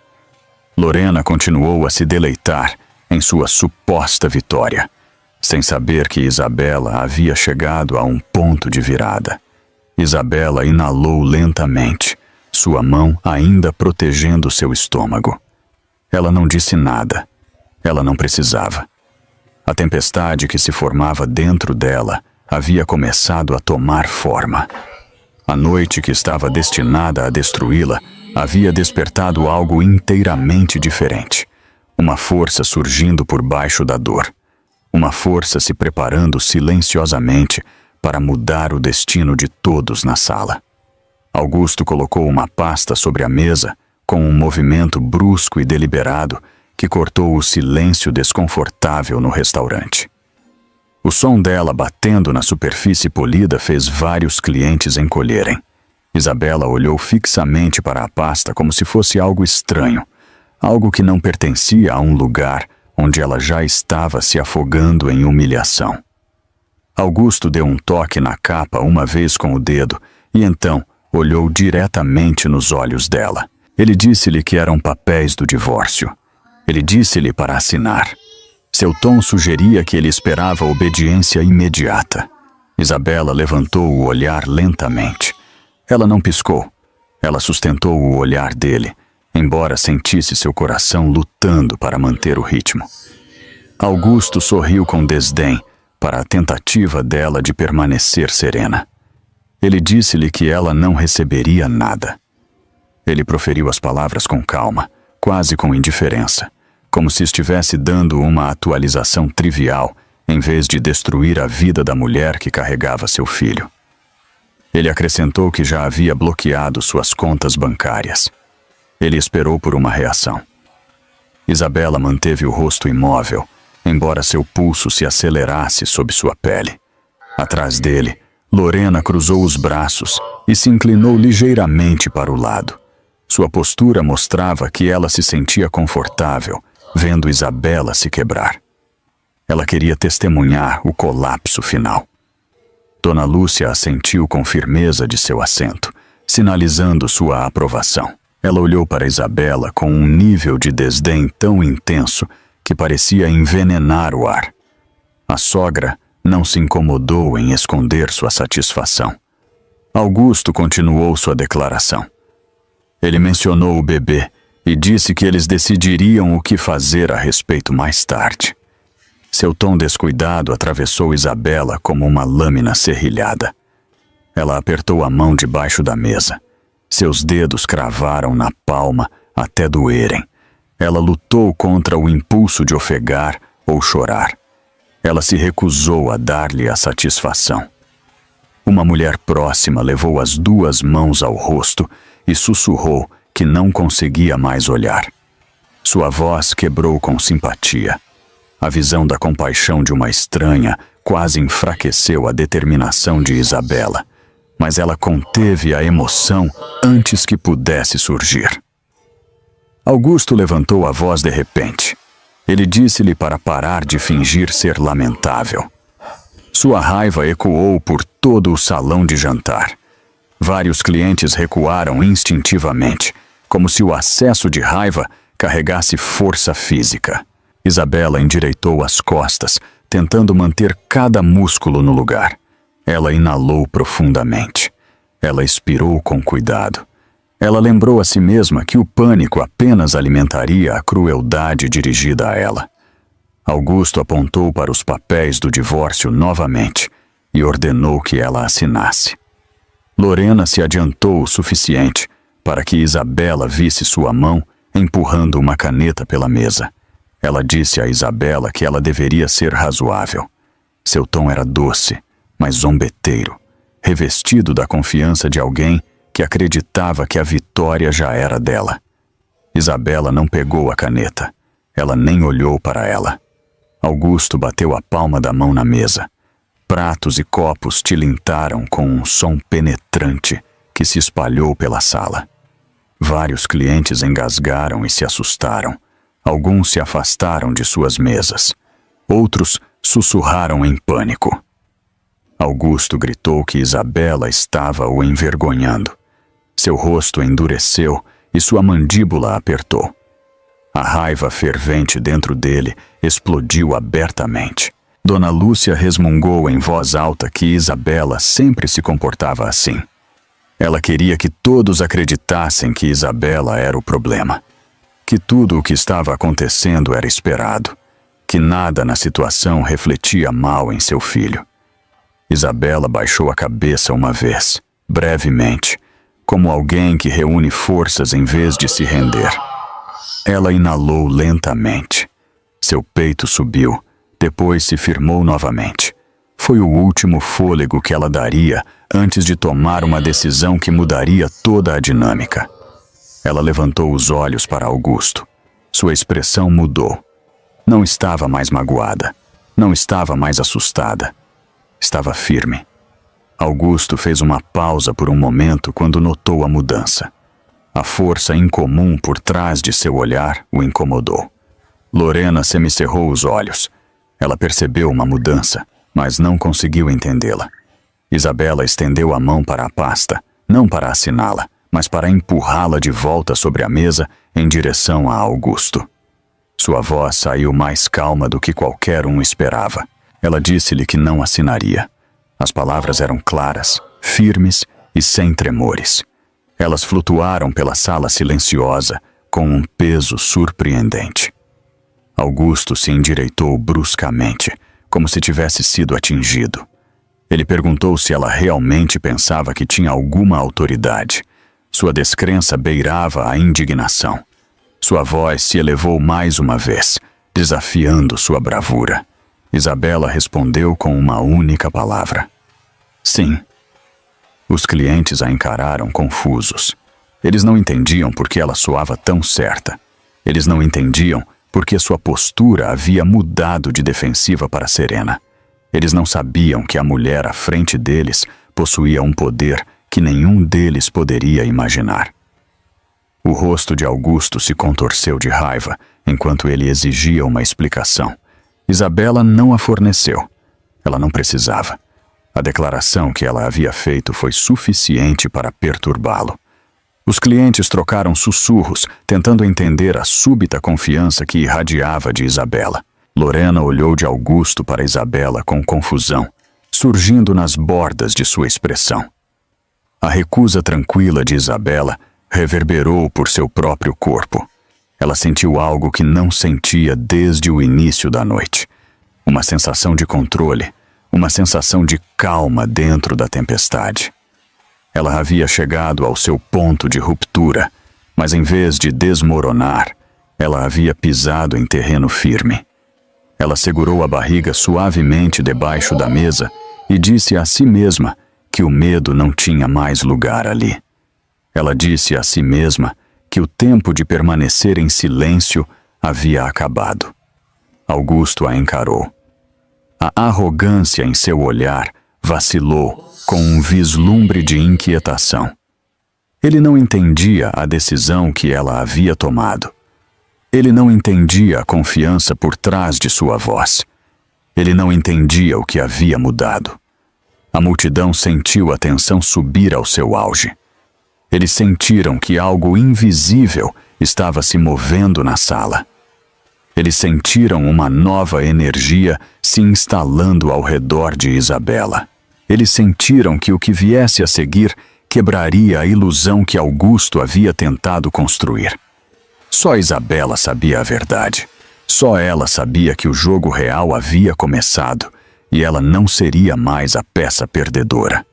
Lorena continuou a se deleitar em sua suposta vitória, sem saber que Isabela havia chegado a um ponto de virada. Isabela inalou lentamente, sua mão ainda protegendo seu estômago. Ela não disse nada. Ela não precisava. A tempestade que se formava dentro dela havia começado a tomar forma. A noite que estava destinada a destruí-la havia despertado algo inteiramente diferente. Uma força surgindo por baixo da dor. Uma força se preparando silenciosamente para mudar o destino de todos na sala. Augusto colocou uma pasta sobre a mesa com um movimento brusco e deliberado que cortou o silêncio desconfortável no restaurante. O som dela batendo na superfície polida fez vários clientes encolherem. Isabela olhou fixamente para a pasta como se fosse algo estranho, algo que não pertencia a um lugar onde ela já estava se afogando em humilhação. Augusto deu um toque na capa uma vez com o dedo e então olhou diretamente nos olhos dela. Ele disse-lhe que eram papéis do divórcio. Ele disse-lhe para assinar. Seu tom sugeria que ele esperava obediência imediata. Isabela levantou o olhar lentamente. Ela não piscou. Ela sustentou o olhar dele, embora sentisse seu coração lutando para manter o ritmo. Augusto sorriu com desdém para a tentativa dela de permanecer serena. Ele disse-lhe que ela não receberia nada. Ele proferiu as palavras com calma, quase com indiferença, como se estivesse dando uma atualização trivial, em vez de destruir a vida da mulher que carregava seu filho. Ele acrescentou que já havia bloqueado suas contas bancárias. Ele esperou por uma reação. Isabela manteve o rosto imóvel, embora seu pulso se acelerasse sob sua pele. Atrás dele, Lorena cruzou os braços e se inclinou ligeiramente para o lado. Sua postura mostrava que ela se sentia confortável, vendo Isabela se quebrar. Ela queria testemunhar o colapso final. Dona Lúcia assentiu com firmeza de seu assento, sinalizando sua aprovação. Ela olhou para Isabela com um nível de desdém tão intenso que parecia envenenar o ar. A sogra não se incomodou em esconder sua satisfação. Augusto continuou sua declaração. Ele mencionou o bebê e disse que eles decidiriam o que fazer a respeito mais tarde. Seu tom descuidado atravessou Isabela como uma lâmina serrilhada. Ela apertou a mão debaixo da mesa. Seus dedos cravaram na palma até doerem. Ela lutou contra o impulso de ofegar ou chorar. Ela se recusou a dar-lhe a satisfação. Uma mulher próxima levou as duas mãos ao rosto e sussurrou que não conseguia mais olhar. Sua voz quebrou com simpatia. A visão da compaixão de uma estranha quase enfraqueceu a determinação de Isabela, mas ela conteve a emoção antes que pudesse surgir. Augusto levantou a voz de repente. Ele disse-lhe para parar de fingir ser lamentável. Sua raiva ecoou por todo o salão de jantar. Vários clientes recuaram instintivamente, como se o acesso de raiva carregasse força física. Isabela endireitou as costas, tentando manter cada músculo no lugar. Ela inalou profundamente. Ela expirou com cuidado. Ela lembrou a si mesma que o pânico apenas alimentaria a crueldade dirigida a ela. Augusto apontou para os papéis do divórcio novamente e ordenou que ela assinasse. Lorena se adiantou o suficiente para que Isabela visse sua mão empurrando uma caneta pela mesa. Ela disse a Isabela que ela deveria ser razoável. Seu tom era doce, mas zombeteiro, revestido da confiança de alguém que acreditava que a vitória já era dela. Isabela não pegou a caneta. Ela nem olhou para ela. Augusto bateu a palma da mão na mesa. Pratos e copos tilintaram com um som penetrante que se espalhou pela sala. Vários clientes engasgaram e se assustaram. Alguns se afastaram de suas mesas. Outros sussurraram em pânico. Augusto gritou que Isabela estava o envergonhando. Seu rosto endureceu e sua mandíbula apertou. A raiva fervente dentro dele explodiu abertamente. Dona Lúcia resmungou em voz alta que Isabela sempre se comportava assim. Ela queria que todos acreditassem que Isabela era o problema. Que tudo o que estava acontecendo era esperado. Que nada na situação refletia mal em seu filho. Isabela baixou a cabeça uma vez, brevemente, como alguém que reúne forças em vez de se render. Ela inalou lentamente. Seu peito subiu, depois se firmou novamente. Foi o último fôlego que ela daria antes de tomar uma decisão que mudaria toda a dinâmica. Ela levantou os olhos para Augusto. Sua expressão mudou. Não estava mais magoada. Não estava mais assustada. Estava firme. Augusto fez uma pausa por um momento quando notou a mudança. A força incomum por trás de seu olhar o incomodou. Lorena semicerrou os olhos. Ela percebeu uma mudança, mas não conseguiu entendê-la. Isabela estendeu a mão para a pasta, não para assiná-la, mas para empurrá-la de volta sobre a mesa em direção a Augusto. Sua voz saiu mais calma do que qualquer um esperava. Ela disse-lhe que não assinaria. As palavras eram claras, firmes e sem tremores. Elas flutuaram pela sala silenciosa, com um peso surpreendente. Augusto se endireitou bruscamente, como se tivesse sido atingido. Ele perguntou se ela realmente pensava que tinha alguma autoridade. Sua descrença beirava a indignação. Sua voz se elevou mais uma vez, desafiando sua bravura. Isabela respondeu com uma única palavra. Sim. Os clientes a encararam confusos. Eles não entendiam por que ela soava tão certa. Eles não entendiam porque sua postura havia mudado de defensiva para serena. Eles não sabiam que a mulher à frente deles possuía um poder que nenhum deles poderia imaginar. O rosto de Augusto se contorceu de raiva enquanto ele exigia uma explicação. Isabela não a forneceu. Ela não precisava. A declaração que ela havia feito foi suficiente para perturbá-lo. Os clientes trocaram sussurros, tentando entender a súbita confiança que irradiava de Isabela. Lorena olhou de Augusto para Isabela com confusão, surgindo nas bordas de sua expressão. A recusa tranquila de Isabela reverberou por seu próprio corpo. Ela sentiu algo que não sentia desde o início da noite. Uma sensação de controle, uma sensação de calma dentro da tempestade. Ela havia chegado ao seu ponto de ruptura, mas em vez de desmoronar, ela havia pisado em terreno firme. Ela segurou a barriga suavemente debaixo da mesa e disse a si mesma que o medo não tinha mais lugar ali. Ela disse a si mesma que o tempo de permanecer em silêncio havia acabado. Augusto a encarou. A arrogância em seu olhar vacilou com um vislumbre de inquietação. Ele não entendia a decisão que ela havia tomado. Ele não entendia a confiança por trás de sua voz. Ele não entendia o que havia mudado. A multidão sentiu a tensão subir ao seu auge. Eles sentiram que algo invisível estava se movendo na sala. Eles sentiram uma nova energia se instalando ao redor de Isabela. Eles sentiram que o que viesse a seguir quebraria a ilusão que Augusto havia tentado construir. Só Isabela sabia a verdade. Só ela sabia que o jogo real havia começado e ela não seria mais a peça perdedora.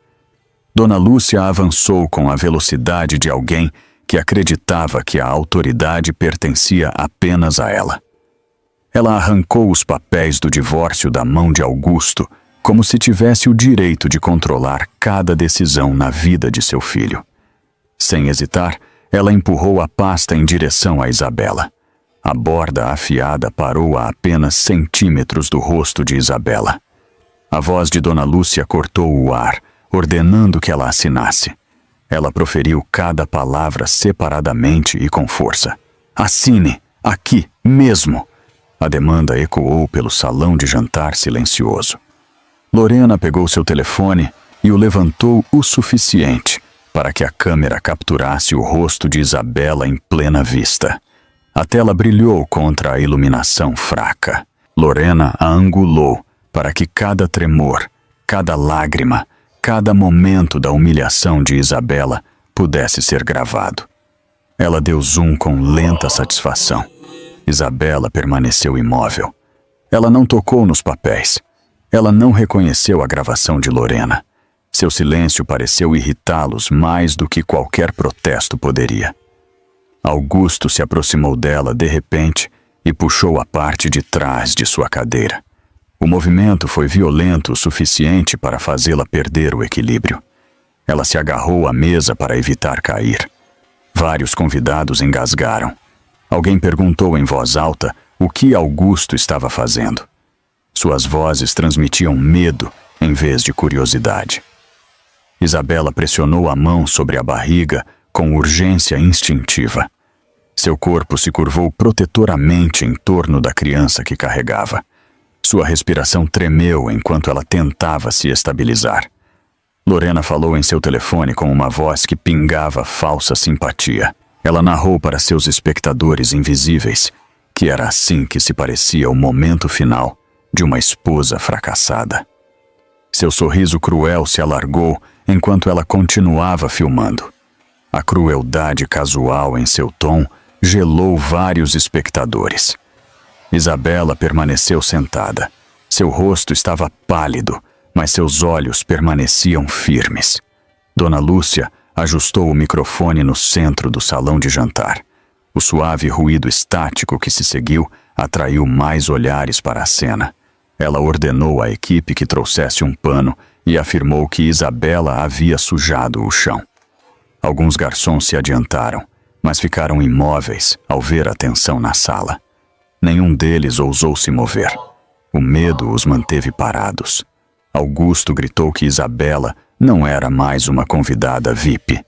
Dona Lúcia avançou com a velocidade de alguém que acreditava que a autoridade pertencia apenas a ela. Ela arrancou os papéis do divórcio da mão de Augusto, como se tivesse o direito de controlar cada decisão na vida de seu filho. Sem hesitar, ela empurrou a pasta em direção a Isabela. A borda afiada parou a apenas centímetros do rosto de Isabela. A voz de Dona Lúcia cortou o ar, ordenando que ela assinasse. Ela proferiu cada palavra separadamente e com força. Assine, aqui, mesmo! A demanda ecoou pelo salão de jantar silencioso. Lorena pegou seu telefone e o levantou o suficiente para que a câmera capturasse o rosto de Isabela em plena vista. A tela brilhou contra a iluminação fraca. Lorena a angulou para que cada tremor, cada lágrima, cada momento da humilhação de Isabela pudesse ser gravado. Ela deu zoom com lenta satisfação. Isabela permaneceu imóvel. Ela não tocou nos papéis. Ela não reconheceu a gravação de Lorena. Seu silêncio pareceu irritá-los mais do que qualquer protesto poderia. Augusto se aproximou dela de repente e puxou a parte de trás de sua cadeira. O movimento foi violento o suficiente para fazê-la perder o equilíbrio. Ela se agarrou à mesa para evitar cair. Vários convidados engasgaram. Alguém perguntou em voz alta o que Augusto estava fazendo. Suas vozes transmitiam medo em vez de curiosidade. Isabela pressionou a mão sobre a barriga com urgência instintiva. Seu corpo se curvou protetoramente em torno da criança que carregava. Sua respiração tremeu enquanto ela tentava se estabilizar. Lorena falou em seu telefone com uma voz que pingava falsa simpatia. Ela narrou para seus espectadores invisíveis que era assim que se parecia o momento final de uma esposa fracassada. Seu sorriso cruel se alargou enquanto ela continuava filmando. A crueldade casual em seu tom gelou vários espectadores. Isabela permaneceu sentada. Seu rosto estava pálido, mas seus olhos permaneciam firmes. Dona Lúcia ajustou o microfone no centro do salão de jantar. O suave ruído estático que se seguiu atraiu mais olhares para a cena. Ela ordenou à equipe que trouxesse um pano e afirmou que Isabela havia sujado o chão. Alguns garçons se adiantaram, mas ficaram imóveis ao ver a tensão na sala. Nenhum deles ousou se mover. O medo os manteve parados. Augusto gritou que Isabela não era mais uma convidada VIP.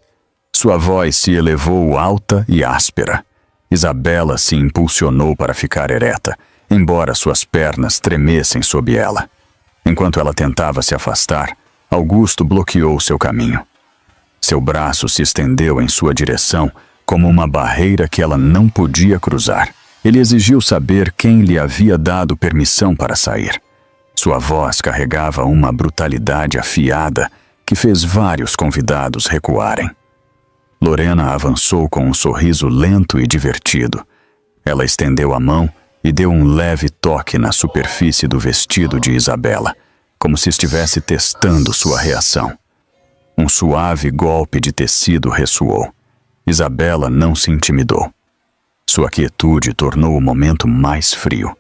Sua voz se elevou alta e áspera. Isabela se impulsionou para ficar ereta, embora suas pernas tremessem sob ela. Enquanto ela tentava se afastar, Augusto bloqueou seu caminho. Seu braço se estendeu em sua direção como uma barreira que ela não podia cruzar. Ele exigiu saber quem lhe havia dado permissão para sair. Sua voz carregava uma brutalidade afiada que fez vários convidados recuarem. Lorena avançou com um sorriso lento e divertido. Ela estendeu a mão e deu um leve toque na superfície do vestido de Isabela, como se estivesse testando sua reação. Um suave golpe de tecido ressoou. Isabela não se intimidou. Sua quietude tornou o momento mais frio.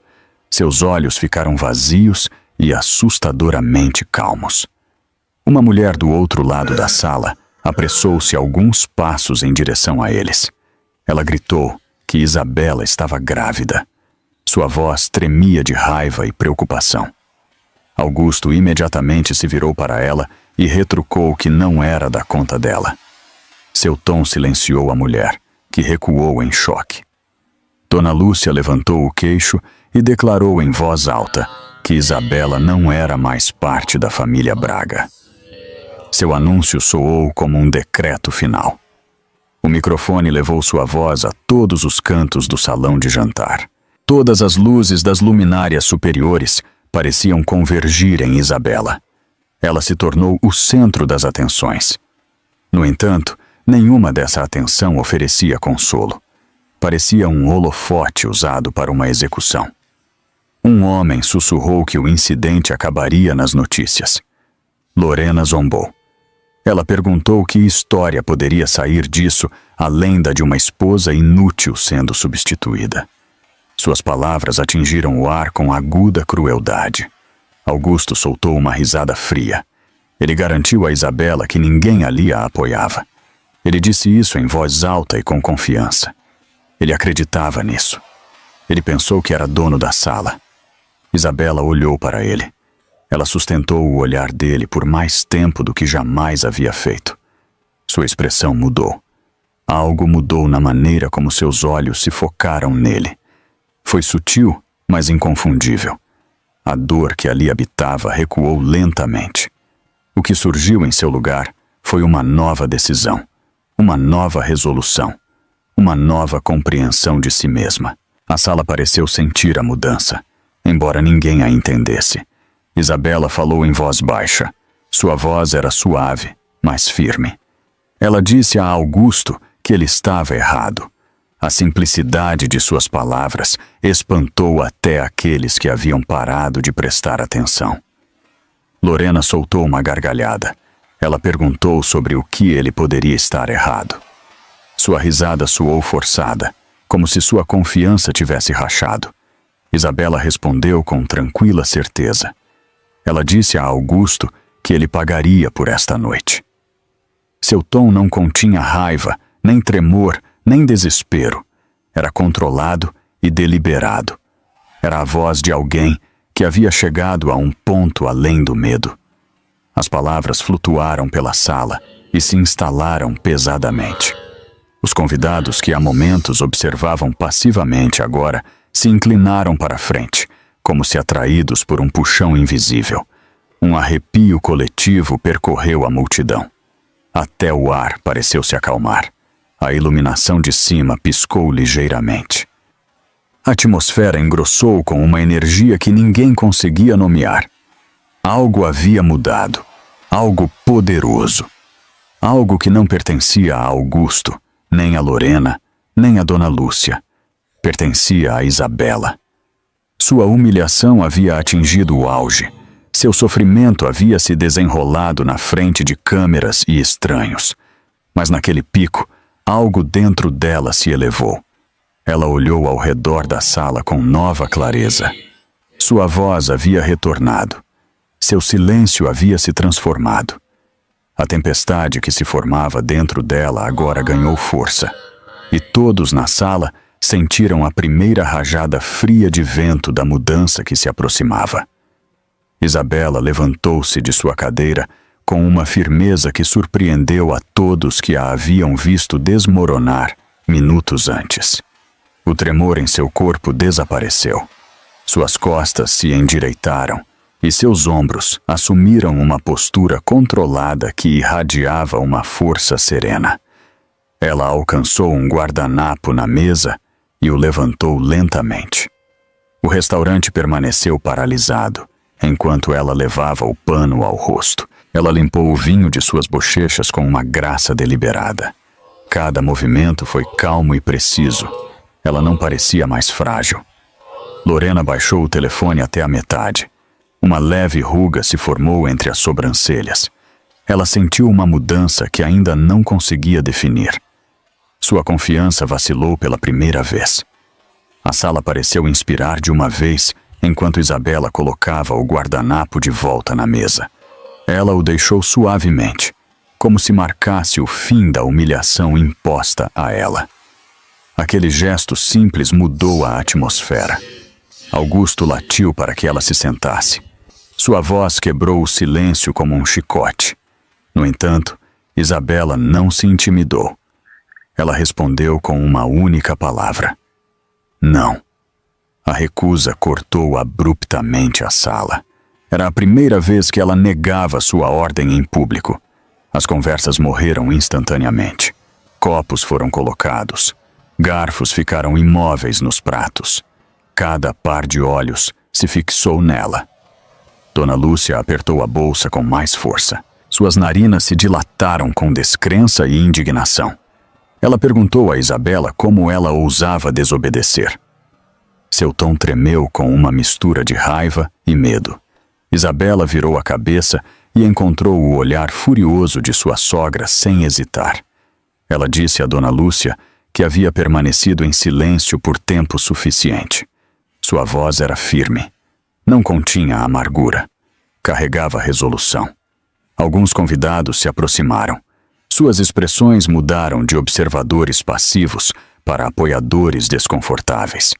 Seus olhos ficaram vazios e assustadoramente calmos. Uma mulher do outro lado da sala apressou-se alguns passos em direção a eles. Ela gritou que Isabela estava grávida. Sua voz tremia de raiva e preocupação. Augusto imediatamente se virou para ela e retrucou que não era da conta dela. Seu tom silenciou a mulher, que recuou em choque. Dona Lúcia levantou o queixo e declarou em voz alta que Isabela não era mais parte da família Braga. Seu anúncio soou como um decreto final. O microfone levou sua voz a todos os cantos do salão de jantar. Todas as luzes das luminárias superiores pareciam convergir em Isabela. Ela se tornou o centro das atenções. No entanto, nenhuma dessa atenção oferecia consolo. Parecia um holofote usado para uma execução. Um homem sussurrou que o incidente acabaria nas notícias. Lorena zombou. Ela perguntou que história poderia sair disso além da de uma esposa inútil sendo substituída. Suas palavras atingiram o ar com aguda crueldade. Augusto soltou uma risada fria. Ele garantiu a Isabela que ninguém ali a apoiava. Ele disse isso em voz alta e com confiança. Ele acreditava nisso. Ele pensou que era dono da sala. Isabela olhou para ele. Ela sustentou o olhar dele por mais tempo do que jamais havia feito. Sua expressão mudou. Algo mudou na maneira como seus olhos se focaram nele. Foi sutil, mas inconfundível. A dor que ali habitava recuou lentamente. O que surgiu em seu lugar foi uma nova decisão, uma nova resolução, uma nova compreensão de si mesma. A sala pareceu sentir a mudança, embora ninguém a entendesse. Isabela falou em voz baixa. Sua voz era suave, mas firme. Ela disse a Augusto que ele estava errado. A simplicidade de suas palavras espantou até aqueles que haviam parado de prestar atenção. Lorena soltou uma gargalhada. Ela perguntou sobre o que ele poderia estar errado. Sua risada soou forçada, como se sua confiança tivesse rachado. Isabela respondeu com tranquila certeza. Ela disse a Augusto que ele pagaria por esta noite. Seu tom não continha raiva, nem tremor, nem desespero. Era controlado e deliberado. Era a voz de alguém que havia chegado a um ponto além do medo. As palavras flutuaram pela sala e se instalaram pesadamente. Os convidados que há momentos observavam passivamente agora se inclinaram para a frente, como se atraídos por um puxão invisível. Um arrepio coletivo percorreu a multidão. Até o ar pareceu se acalmar. A iluminação de cima piscou ligeiramente. A atmosfera engrossou com uma energia que ninguém conseguia nomear. Algo havia mudado. Algo poderoso. Algo que não pertencia a Augusto, nem a Lorena, nem a Dona Lúcia. Pertencia a Isabela. Sua humilhação havia atingido o auge. Seu sofrimento havia se desenrolado na frente de câmeras e estranhos. Mas naquele pico, algo dentro dela se elevou. Ela olhou ao redor da sala com nova clareza. Sua voz havia retornado. Seu silêncio havia se transformado. A tempestade que se formava dentro dela agora ganhou força. E todos na sala sentiram a primeira rajada fria de vento da mudança que se aproximava. Isabela levantou-se de sua cadeira com uma firmeza que surpreendeu a todos que a haviam visto desmoronar minutos antes. O tremor em seu corpo desapareceu. Suas costas se endireitaram e seus ombros assumiram uma postura controlada que irradiava uma força serena. Ela alcançou um guardanapo na mesa e o levantou lentamente. O restaurante permaneceu paralisado, enquanto ela levava o pano ao rosto. Ela limpou o vinho de suas bochechas com uma graça deliberada. Cada movimento foi calmo e preciso. Ela não parecia mais frágil. Lorena baixou o telefone até a metade. Uma leve ruga se formou entre as sobrancelhas. Ela sentiu uma mudança que ainda não conseguia definir. Sua confiança vacilou pela primeira vez. A sala pareceu inspirar de uma vez, enquanto Isabela colocava o guardanapo de volta na mesa. Ela o deixou suavemente, como se marcasse o fim da humilhação imposta a ela. Aquele gesto simples mudou a atmosfera. Augusto latiu para que ela se sentasse. Sua voz quebrou o silêncio como um chicote. No entanto, Isabela não se intimidou. Ela respondeu com uma única palavra: não. A recusa cortou abruptamente a sala. Era a primeira vez que ela negava sua ordem em público. As conversas morreram instantaneamente. Copos foram colocados. Garfos ficaram imóveis nos pratos. Cada par de olhos se fixou nela. Dona Lúcia apertou a bolsa com mais força. Suas narinas se dilataram com descrença e indignação. Ela perguntou a Isabela como ela ousava desobedecer. Seu tom tremeu com uma mistura de raiva e medo. Isabela virou a cabeça e encontrou o olhar furioso de sua sogra sem hesitar. Ela disse a Dona Lúcia que havia permanecido em silêncio por tempo suficiente. Sua voz era firme. Não continha amargura. Carregava resolução. Alguns convidados se aproximaram. Suas expressões mudaram de observadores passivos para apoiadores desconfortáveis.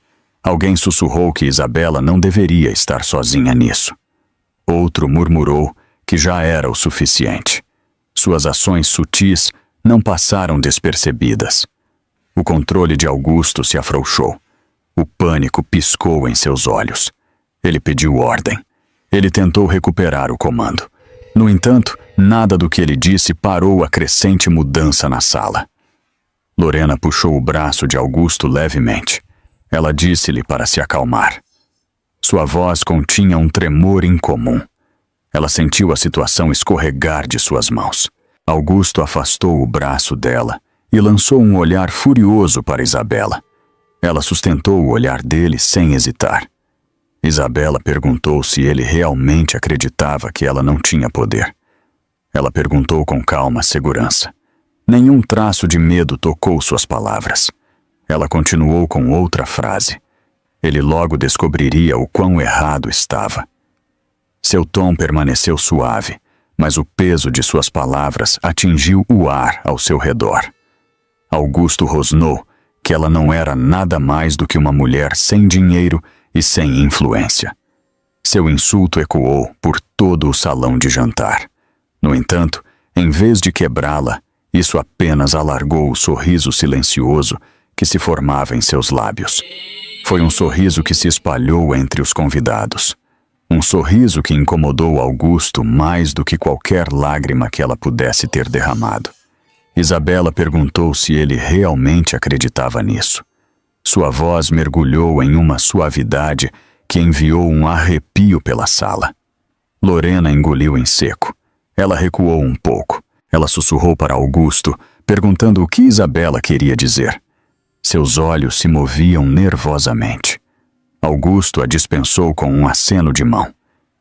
Alguém sussurrou que Isabela não deveria estar sozinha nisso. Outro murmurou que já era o suficiente. Suas ações sutis não passaram despercebidas. O controle de Augusto se afrouxou. O pânico piscou em seus olhos. Ele pediu ordem. Ele tentou recuperar o comando. No entanto, nada do que ele disse parou a crescente mudança na sala. Lorena puxou o braço de Augusto levemente. Ela disse-lhe para se acalmar. Sua voz continha um tremor incomum. Ela sentiu a situação escorregar de suas mãos. Augusto afastou o braço dela e lançou um olhar furioso para Isabela. Ela sustentou o olhar dele sem hesitar. Isabela perguntou se ele realmente acreditava que ela não tinha poder. Ela perguntou com calma segurança. Nenhum traço de medo tocou suas palavras. Ela continuou com outra frase. Ele logo descobriria o quão errado estava. Seu tom permaneceu suave, mas o peso de suas palavras atingiu o ar ao seu redor. Augusto rosnou que ela não era nada mais do que uma mulher sem dinheiro e sem influência. Seu insulto ecoou por todo o salão de jantar. No entanto, em vez de quebrá-la, isso apenas alargou o sorriso silencioso que se formava em seus lábios. Foi um sorriso que se espalhou entre os convidados. Um sorriso que incomodou Augusto mais do que qualquer lágrima que ela pudesse ter derramado. Isabela perguntou se ele realmente acreditava nisso. Sua voz mergulhou em uma suavidade que enviou um arrepio pela sala. Lorena engoliu em seco. Ela recuou um pouco. Ela sussurrou para Augusto, perguntando o que Isabela queria dizer. Seus olhos se moviam nervosamente. Augusto a dispensou com um aceno de mão.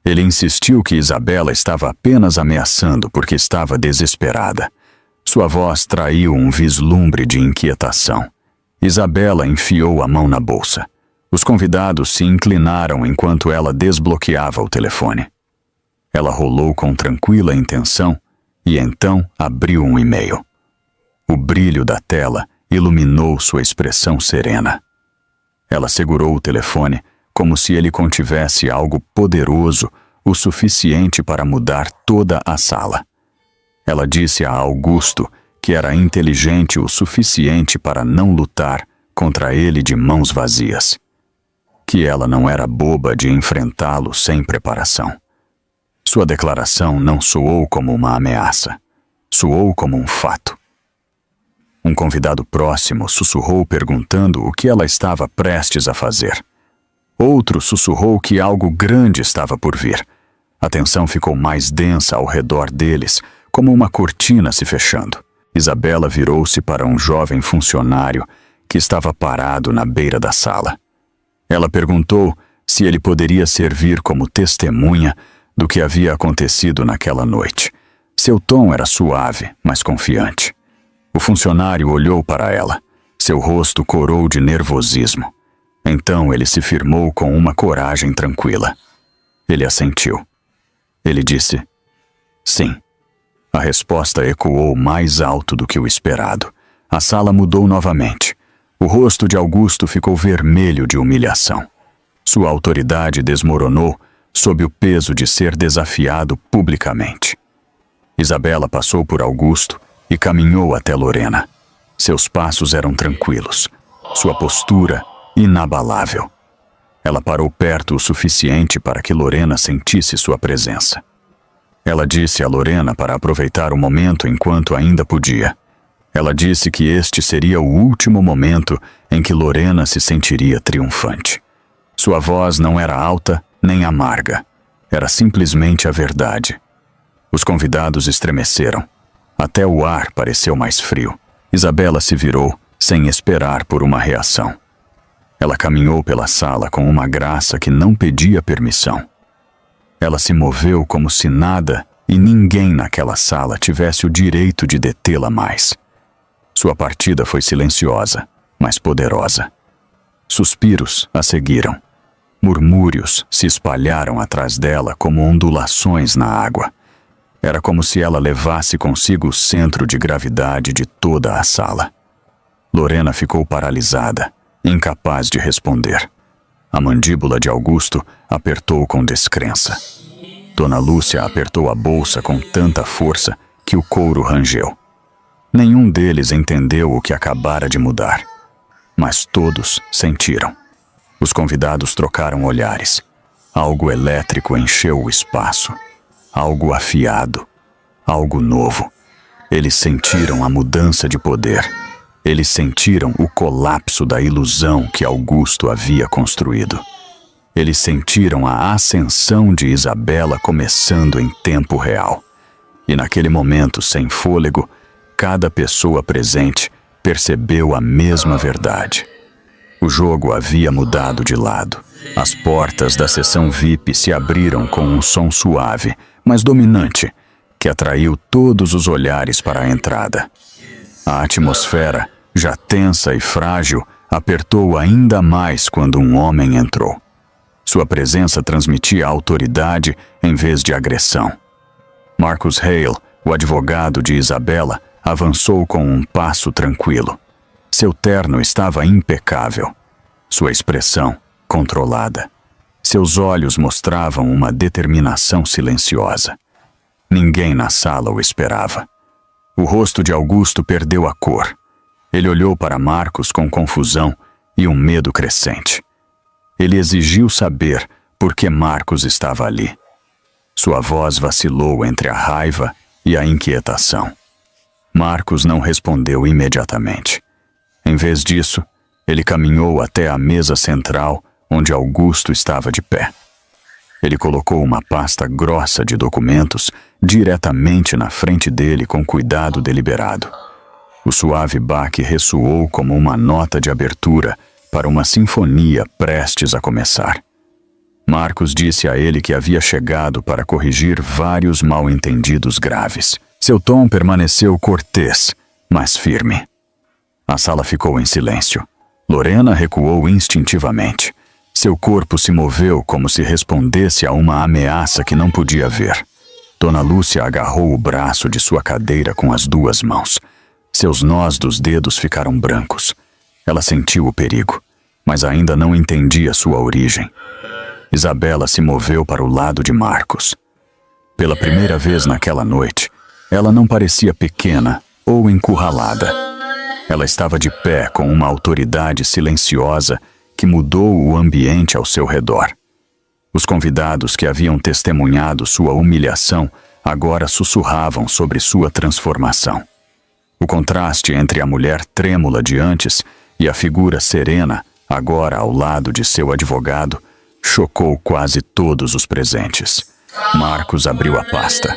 Ele insistiu que Isabela estava apenas ameaçando porque estava desesperada. Sua voz traiu um vislumbre de inquietação. Isabela enfiou a mão na bolsa. Os convidados se inclinaram enquanto ela desbloqueava o telefone. Ela rolou com tranquila intenção e então abriu um e-mail. O brilho da tela iluminou sua expressão serena. Ela segurou o telefone como se ele contivesse algo poderoso o suficiente para mudar toda a sala. Ela disse a Augusto que era inteligente o suficiente para não lutar contra ele de mãos vazias. Que ela não era boba de enfrentá-lo sem preparação. Sua declaração não soou como uma ameaça. Soou como um fato. Um convidado próximo sussurrou perguntando o que ela estava prestes a fazer. Outro sussurrou que algo grande estava por vir. A tensão ficou mais densa ao redor deles, como uma cortina se fechando. Isabela virou-se para um jovem funcionário que estava parado na beira da sala. Ela perguntou se ele poderia servir como testemunha do que havia acontecido naquela noite. Seu tom era suave, mas confiante. O funcionário olhou para ela. Seu rosto corou de nervosismo. Então ele se firmou com uma coragem tranquila. Ele assentiu. Ele disse: sim. A resposta ecoou mais alto do que o esperado. A sala mudou novamente. O rosto de Augusto ficou vermelho de humilhação. Sua autoridade desmoronou sob o peso de ser desafiado publicamente. Isabela passou por Augusto e caminhou até Lorena. Seus passos eram tranquilos, sua postura inabalável. Ela parou perto o suficiente para que Lorena sentisse sua presença. Ela disse a Lorena para aproveitar o momento enquanto ainda podia. Ela disse que este seria o último momento em que Lorena se sentiria triunfante. Sua voz não era alta nem amarga. Era simplesmente a verdade. Os convidados estremeceram. Até o ar pareceu mais frio. Isabela se virou, sem esperar por uma reação. Ela caminhou pela sala com uma graça que não pedia permissão. Ela se moveu como se nada e ninguém naquela sala tivesse o direito de detê-la mais. Sua partida foi silenciosa, mas poderosa. Suspiros a seguiram. Murmúrios se espalharam atrás dela como ondulações na água. Era como se ela levasse consigo o centro de gravidade de toda a sala. Lorena ficou paralisada, incapaz de responder. A mandíbula de Augusto apertou com descrença. Dona Lúcia apertou a bolsa com tanta força que o couro rangeu. Nenhum deles entendeu o que acabara de mudar, mas todos sentiram. Os convidados trocaram olhares. Algo elétrico encheu o espaço. Algo afiado. Algo novo. Eles sentiram a mudança de poder. Eles sentiram o colapso da ilusão que Augusto havia construído. Eles sentiram a ascensão de Isabela começando em tempo real. E naquele momento sem fôlego, cada pessoa presente percebeu a mesma verdade. O jogo havia mudado de lado. As portas da seção VIP se abriram com um som suave, mas dominante, que atraiu todos os olhares para a entrada. A atmosfera, já tensa e frágil, apertou ainda mais quando um homem entrou. Sua presença transmitia autoridade em vez de agressão. Marcus Hale, o advogado de Isabela, avançou com um passo tranquilo. Seu terno estava impecável. Sua expressão, controlada. Seus olhos mostravam uma determinação silenciosa. Ninguém na sala o esperava. O rosto de Augusto perdeu a cor. Ele olhou para Marcos com confusão e um medo crescente. Ele exigiu saber por que Marcos estava ali. Sua voz vacilou entre a raiva e a inquietação. Marcos não respondeu imediatamente. Em vez disso, ele caminhou até a mesa central onde Augusto estava de pé. Ele colocou uma pasta grossa de documentos diretamente na frente dele com cuidado deliberado. O suave baque ressoou como uma nota de abertura para uma sinfonia prestes a começar. Marcos disse a ele que havia chegado para corrigir vários mal-entendidos graves. Seu tom permaneceu cortês, mas firme. A sala ficou em silêncio. Lorena recuou instintivamente. Seu corpo se moveu como se respondesse a uma ameaça que não podia ver. Dona Lúcia agarrou o braço de sua cadeira com as duas mãos. Seus nós dos dedos ficaram brancos. Ela sentiu o perigo, mas ainda não entendia sua origem. Isabela se moveu para o lado de Marcos. Pela primeira vez naquela noite, ela não parecia pequena ou encurralada. Ela estava de pé com uma autoridade silenciosa que mudou o ambiente ao seu redor. Os convidados que haviam testemunhado sua humilhação agora sussurravam sobre sua transformação. O contraste entre a mulher trêmula de antes e a figura serena, agora ao lado de seu advogado, chocou quase todos os presentes. Marcos abriu a pasta.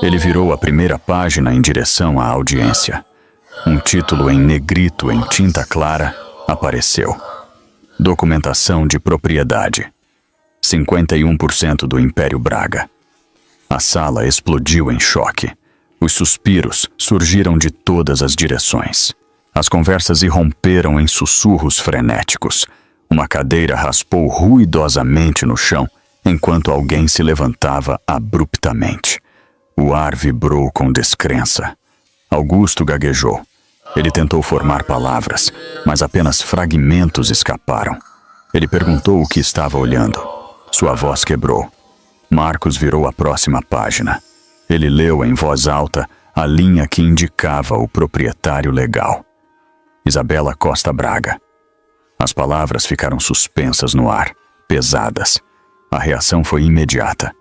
Ele virou a primeira página em direção à audiência. Um título em negrito em tinta clara apareceu. Documentação de propriedade. 51% do Império Braga. A sala explodiu em choque. Os suspiros surgiram de todas as direções. As conversas irromperam em sussurros frenéticos. Uma cadeira raspou ruidosamente no chão, enquanto alguém se levantava abruptamente. O ar vibrou com descrença. Augusto gaguejou. Ele tentou formar palavras, mas apenas fragmentos escaparam. Ele perguntou o que estava olhando. Sua voz quebrou. Marcos virou a próxima página. Ele leu em voz alta a linha que indicava o proprietário legal. Isabela Costa Braga. As palavras ficaram suspensas no ar, pesadas. A reação foi imediata.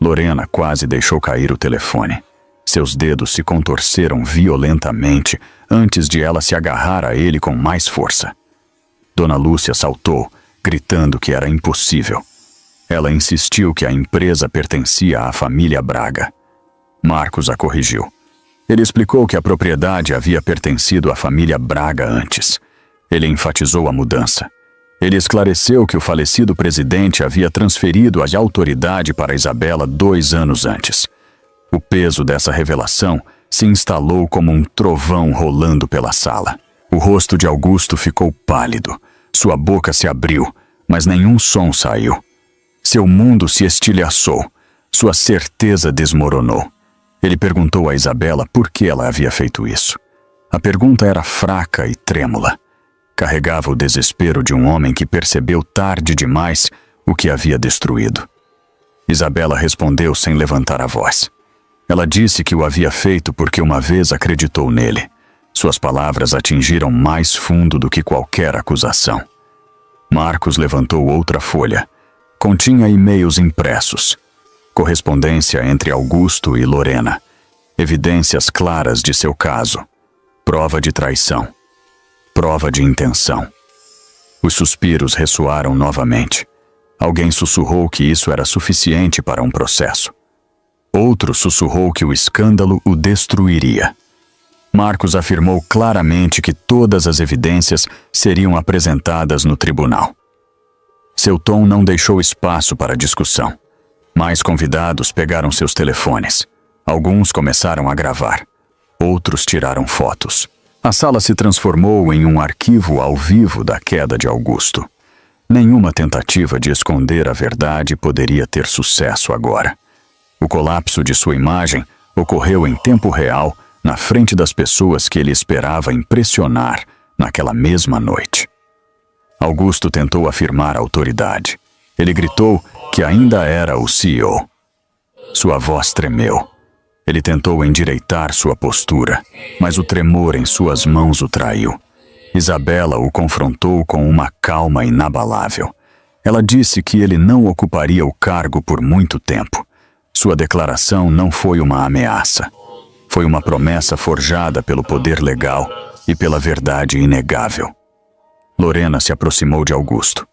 Lorena quase deixou cair o telefone. Seus dedos se contorceram violentamente antes de ela se agarrar a ele com mais força. Dona Lúcia saltou, gritando que era impossível. Ela insistiu que a empresa pertencia à família Braga. Marcos a corrigiu. Ele explicou que a propriedade havia pertencido à família Braga antes. Ele enfatizou a mudança. Ele esclareceu que o falecido presidente havia transferido a autoridade para Isabela 2 anos antes. O peso dessa revelação se instalou como um trovão rolando pela sala. O rosto de Augusto ficou pálido. Sua boca se abriu, mas nenhum som saiu. Seu mundo se estilhaçou. Sua certeza desmoronou. Ele perguntou a Isabela por que ela havia feito isso. A pergunta era fraca e trêmula. Carregava o desespero de um homem que percebeu tarde demais o que havia destruído. Isabela respondeu sem levantar a voz. Ela disse que o havia feito porque uma vez acreditou nele. Suas palavras atingiram mais fundo do que qualquer acusação. Marcos levantou outra folha. Continha e-mails impressos. Correspondência entre Augusto e Lorena. Evidências claras de seu caso. Prova de traição. Prova de intenção. Os suspiros ressoaram novamente. Alguém sussurrou que isso era suficiente para um processo. Outro sussurrou que o escândalo o destruiria. Marcos afirmou claramente que todas as evidências seriam apresentadas no tribunal. Seu tom não deixou espaço para discussão. Mais convidados pegaram seus telefones. Alguns começaram a gravar. Outros tiraram fotos. A sala se transformou em um arquivo ao vivo da queda de Augusto. Nenhuma tentativa de esconder a verdade poderia ter sucesso agora. O colapso de sua imagem ocorreu em tempo real na frente das pessoas que ele esperava impressionar naquela mesma noite. Augusto tentou afirmar a autoridade. Ele gritou que ainda era o CEO. Sua voz tremeu. Ele tentou endireitar sua postura, mas o tremor em suas mãos o traiu. Isabela o confrontou com uma calma inabalável. Ela disse que ele não ocuparia o cargo por muito tempo. Sua declaração não foi uma ameaça. Foi uma promessa forjada pelo poder legal e pela verdade inegável. Lorena se aproximou de Augusto.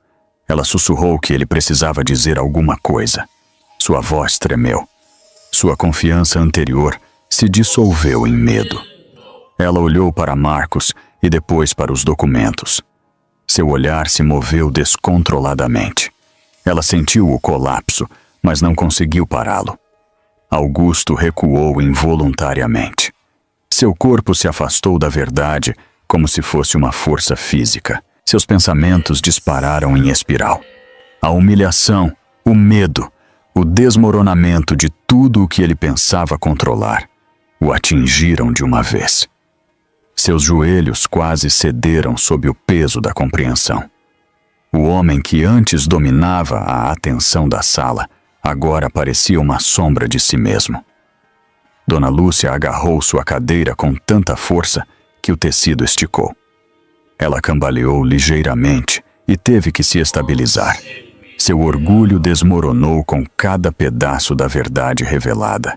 Ela sussurrou que ele precisava dizer alguma coisa. Sua voz tremeu. Sua confiança anterior se dissolveu em medo. Ela olhou para Marcos e depois para os documentos. Seu olhar se moveu descontroladamente. Ela sentiu o colapso, mas não conseguiu pará-lo. Augusto recuou involuntariamente. Seu corpo se afastou da verdade como se fosse uma força física. Seus pensamentos dispararam em espiral. A humilhação, o medo, o desmoronamento de tudo o que ele pensava controlar o atingiram de uma vez. Seus joelhos quase cederam sob o peso da compreensão. O homem que antes dominava a atenção da sala agora parecia uma sombra de si mesmo. Dona Lúcia agarrou sua cadeira com tanta força que o tecido esticou. Ela cambaleou ligeiramente e teve que se estabilizar. Seu orgulho desmoronou com cada pedaço da verdade revelada.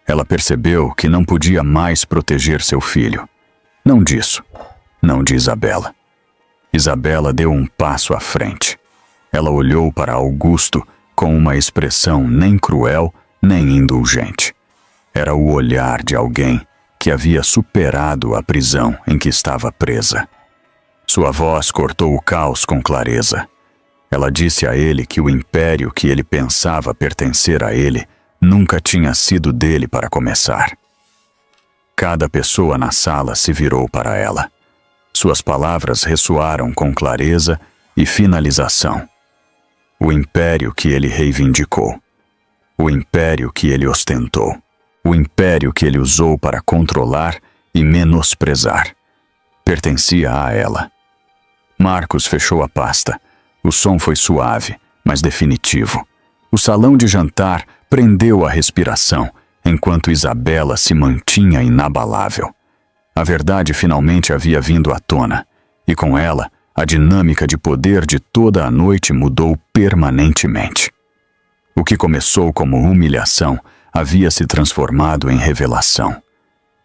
Ela percebeu que não podia mais proteger seu filho. Não disso, não de Isabela. Isabela deu um passo à frente. Ela olhou para Augusto com uma expressão nem cruel, nem indulgente. Era o olhar de alguém que havia superado a prisão em que estava presa. Sua voz cortou o caos com clareza. Ela disse a ele que o império que ele pensava pertencer a ele nunca tinha sido dele para começar. Cada pessoa na sala se virou para ela. Suas palavras ressoaram com clareza e finalização. O império que ele reivindicou. O império que ele ostentou. O império que ele usou para controlar e menosprezar. Pertencia a ela. Marcos fechou a pasta. O som foi suave, mas definitivo. O salão de jantar prendeu a respiração, enquanto Isabela se mantinha inabalável. A verdade finalmente havia vindo à tona, e com ela, a dinâmica de poder de toda a noite mudou permanentemente. O que começou como humilhação havia se transformado em revelação.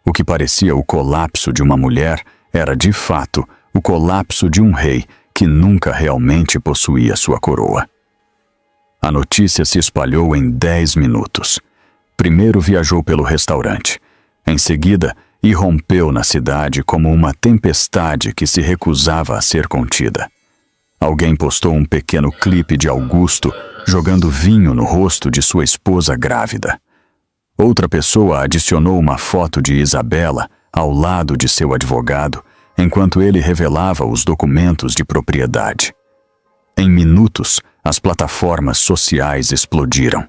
O que parecia o colapso de uma mulher era, de fato, o colapso de um rei que nunca realmente possuía sua coroa. A notícia se espalhou em 10 minutos. Primeiro viajou pelo restaurante. Em seguida, irrompeu na cidade como uma tempestade que se recusava a ser contida. Alguém postou um pequeno clipe de Augusto jogando vinho no rosto de sua esposa grávida. Outra pessoa adicionou uma foto de Isabela ao lado de seu advogado, enquanto ele revelava os documentos de propriedade. Em minutos, as plataformas sociais explodiram.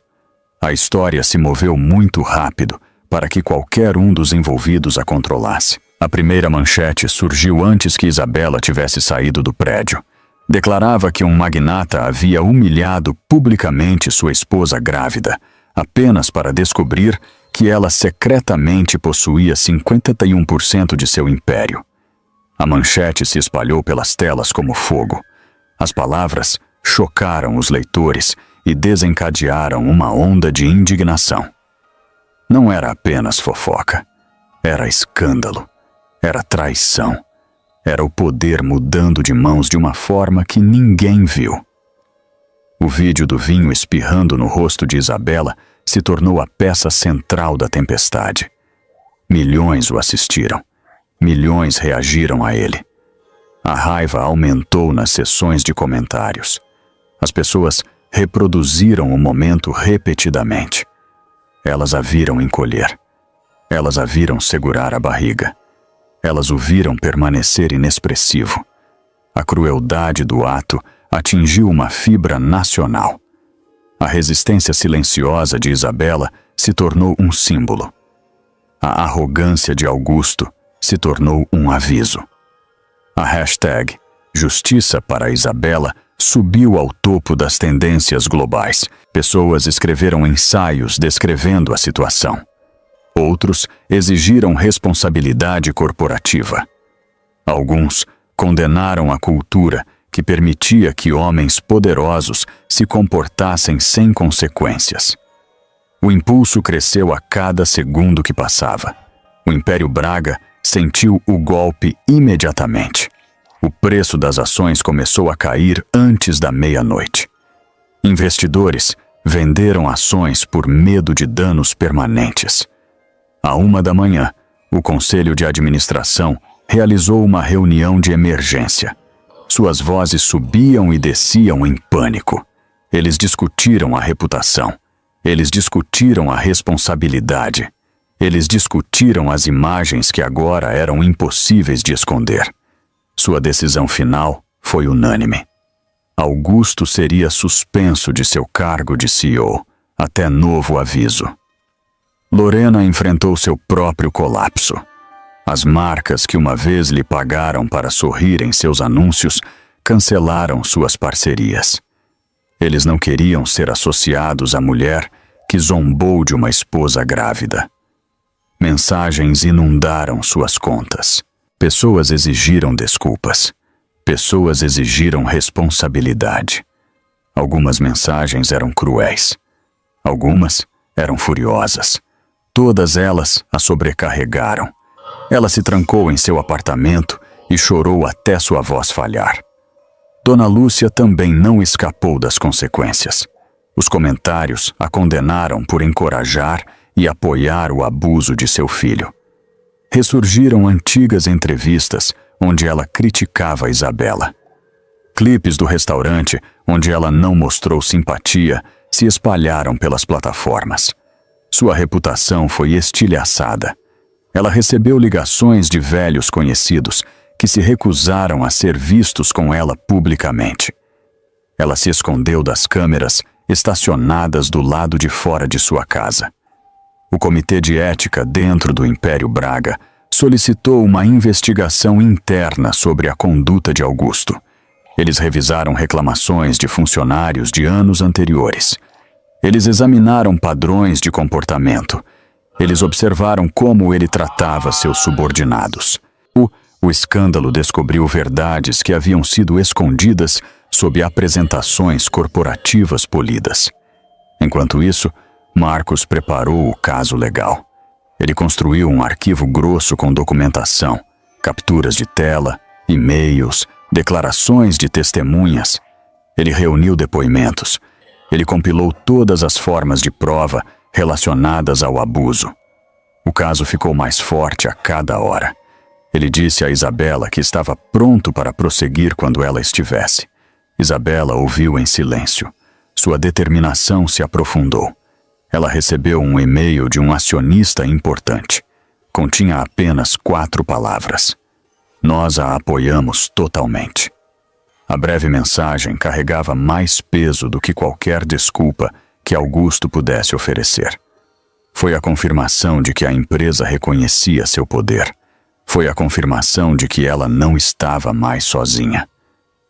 A história se moveu muito rápido para que qualquer um dos envolvidos a controlasse. A primeira manchete surgiu antes que Isabela tivesse saído do prédio. Declarava que um magnata havia humilhado publicamente sua esposa grávida, apenas para descobrir que ela secretamente possuía 51% de seu império. A manchete se espalhou pelas telas como fogo. As palavras chocaram os leitores e desencadearam uma onda de indignação. Não era apenas fofoca. Era escândalo. Era traição. Era o poder mudando de mãos de uma forma que ninguém viu. O vídeo do vinho espirrando no rosto de Isabela se tornou a peça central da tempestade. Milhões o assistiram. Milhões reagiram a ele. A raiva aumentou nas sessões de comentários. As pessoas reproduziram o momento repetidamente. Elas a viram encolher. Elas a viram segurar a barriga. Elas o viram permanecer inexpressivo. A crueldade do ato atingiu uma fibra nacional. A resistência silenciosa de Isabela se tornou um símbolo. A arrogância de Augusto se tornou um aviso. A hashtag Justiça para Isabela subiu ao topo das tendências globais. Pessoas escreveram ensaios descrevendo a situação. Outros exigiram responsabilidade corporativa. Alguns condenaram a cultura que permitia que homens poderosos se comportassem sem consequências. O impulso cresceu a cada segundo que passava. O Império Braga sentiu o golpe imediatamente. O preço das ações começou a cair antes da meia-noite. Investidores venderam ações por medo de danos permanentes. À 1 da manhã, o Conselho de Administração realizou uma reunião de emergência. Suas vozes subiam e desciam em pânico. Eles discutiram a reputação. Eles discutiram a responsabilidade. Eles discutiram as imagens que agora eram impossíveis de esconder. Sua decisão final foi unânime. Augusto seria suspenso de seu cargo de CEO, até novo aviso. Lorena enfrentou seu próprio colapso. As marcas que uma vez lhe pagaram para sorrir em seus anúncios cancelaram suas parcerias. Eles não queriam ser associados à mulher que zombou de uma esposa grávida. Mensagens inundaram suas contas. Pessoas exigiram desculpas. Pessoas exigiram responsabilidade. Algumas mensagens eram cruéis. Algumas eram furiosas. Todas elas a sobrecarregaram. Ela se trancou em seu apartamento e chorou até sua voz falhar. Dona Lúcia também não escapou das consequências. Os comentários a condenaram por encorajar e apoiar o abuso de seu filho. Ressurgiram antigas entrevistas onde ela criticava Isabela. Clipes do restaurante onde ela não mostrou simpatia se espalharam pelas plataformas. Sua reputação foi estilhaçada. Ela recebeu ligações de velhos conhecidos que se recusaram a ser vistos com ela publicamente. Ela se escondeu das câmeras estacionadas do lado de fora de sua casa. O Comitê de Ética dentro do Império Braga solicitou uma investigação interna sobre a conduta de Augusto. Eles revisaram reclamações de funcionários de anos anteriores. Eles examinaram padrões de comportamento. Eles observaram como ele tratava seus subordinados. O escândalo descobriu verdades que haviam sido escondidas sob apresentações corporativas polidas. Enquanto isso, Marcos preparou o caso legal. Ele construiu um arquivo grosso com documentação, capturas de tela, e-mails, declarações de testemunhas. Ele reuniu depoimentos. Ele compilou todas as formas de prova relacionadas ao abuso. O caso ficou mais forte a cada hora. Ele disse a Isabela que estava pronto para prosseguir quando ela estivesse. Isabela ouviu em silêncio. Sua determinação se aprofundou. Ela recebeu um e-mail de um acionista importante. Continha apenas 4 palavras. Nós a apoiamos totalmente. A breve mensagem carregava mais peso do que qualquer desculpa que Augusto pudesse oferecer. Foi a confirmação de que a empresa reconhecia seu poder. Foi a confirmação de que ela não estava mais sozinha.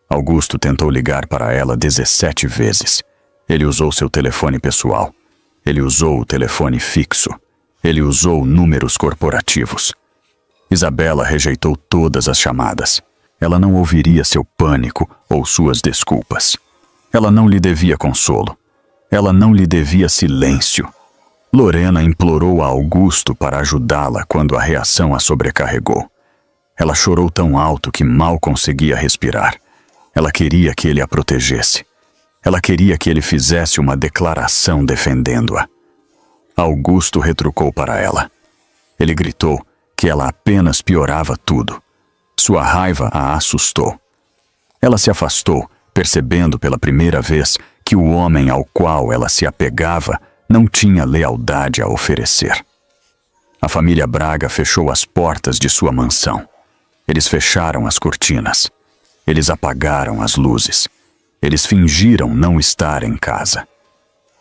Augusto tentou ligar para ela 17 vezes. Ele usou seu telefone pessoal. Ele usou o telefone fixo. Ele usou números corporativos. Isabela rejeitou todas as chamadas. Ela não ouviria seu pânico ou suas desculpas. Ela não lhe devia consolo. Ela não lhe devia silêncio. Lorena implorou a Augusto para ajudá-la quando a reação a sobrecarregou. Ela chorou tão alto que mal conseguia respirar. Ela queria que ele a protegesse. Ela queria que ele fizesse uma declaração defendendo-a. Augusto retrucou para ela. Ele gritou que ela apenas piorava tudo. Sua raiva a assustou. Ela se afastou, percebendo pela primeira vez que o homem ao qual ela se apegava não tinha lealdade a oferecer. A família Braga fechou as portas de sua mansão. Eles fecharam as cortinas. Eles apagaram as luzes. Eles fingiram não estar em casa.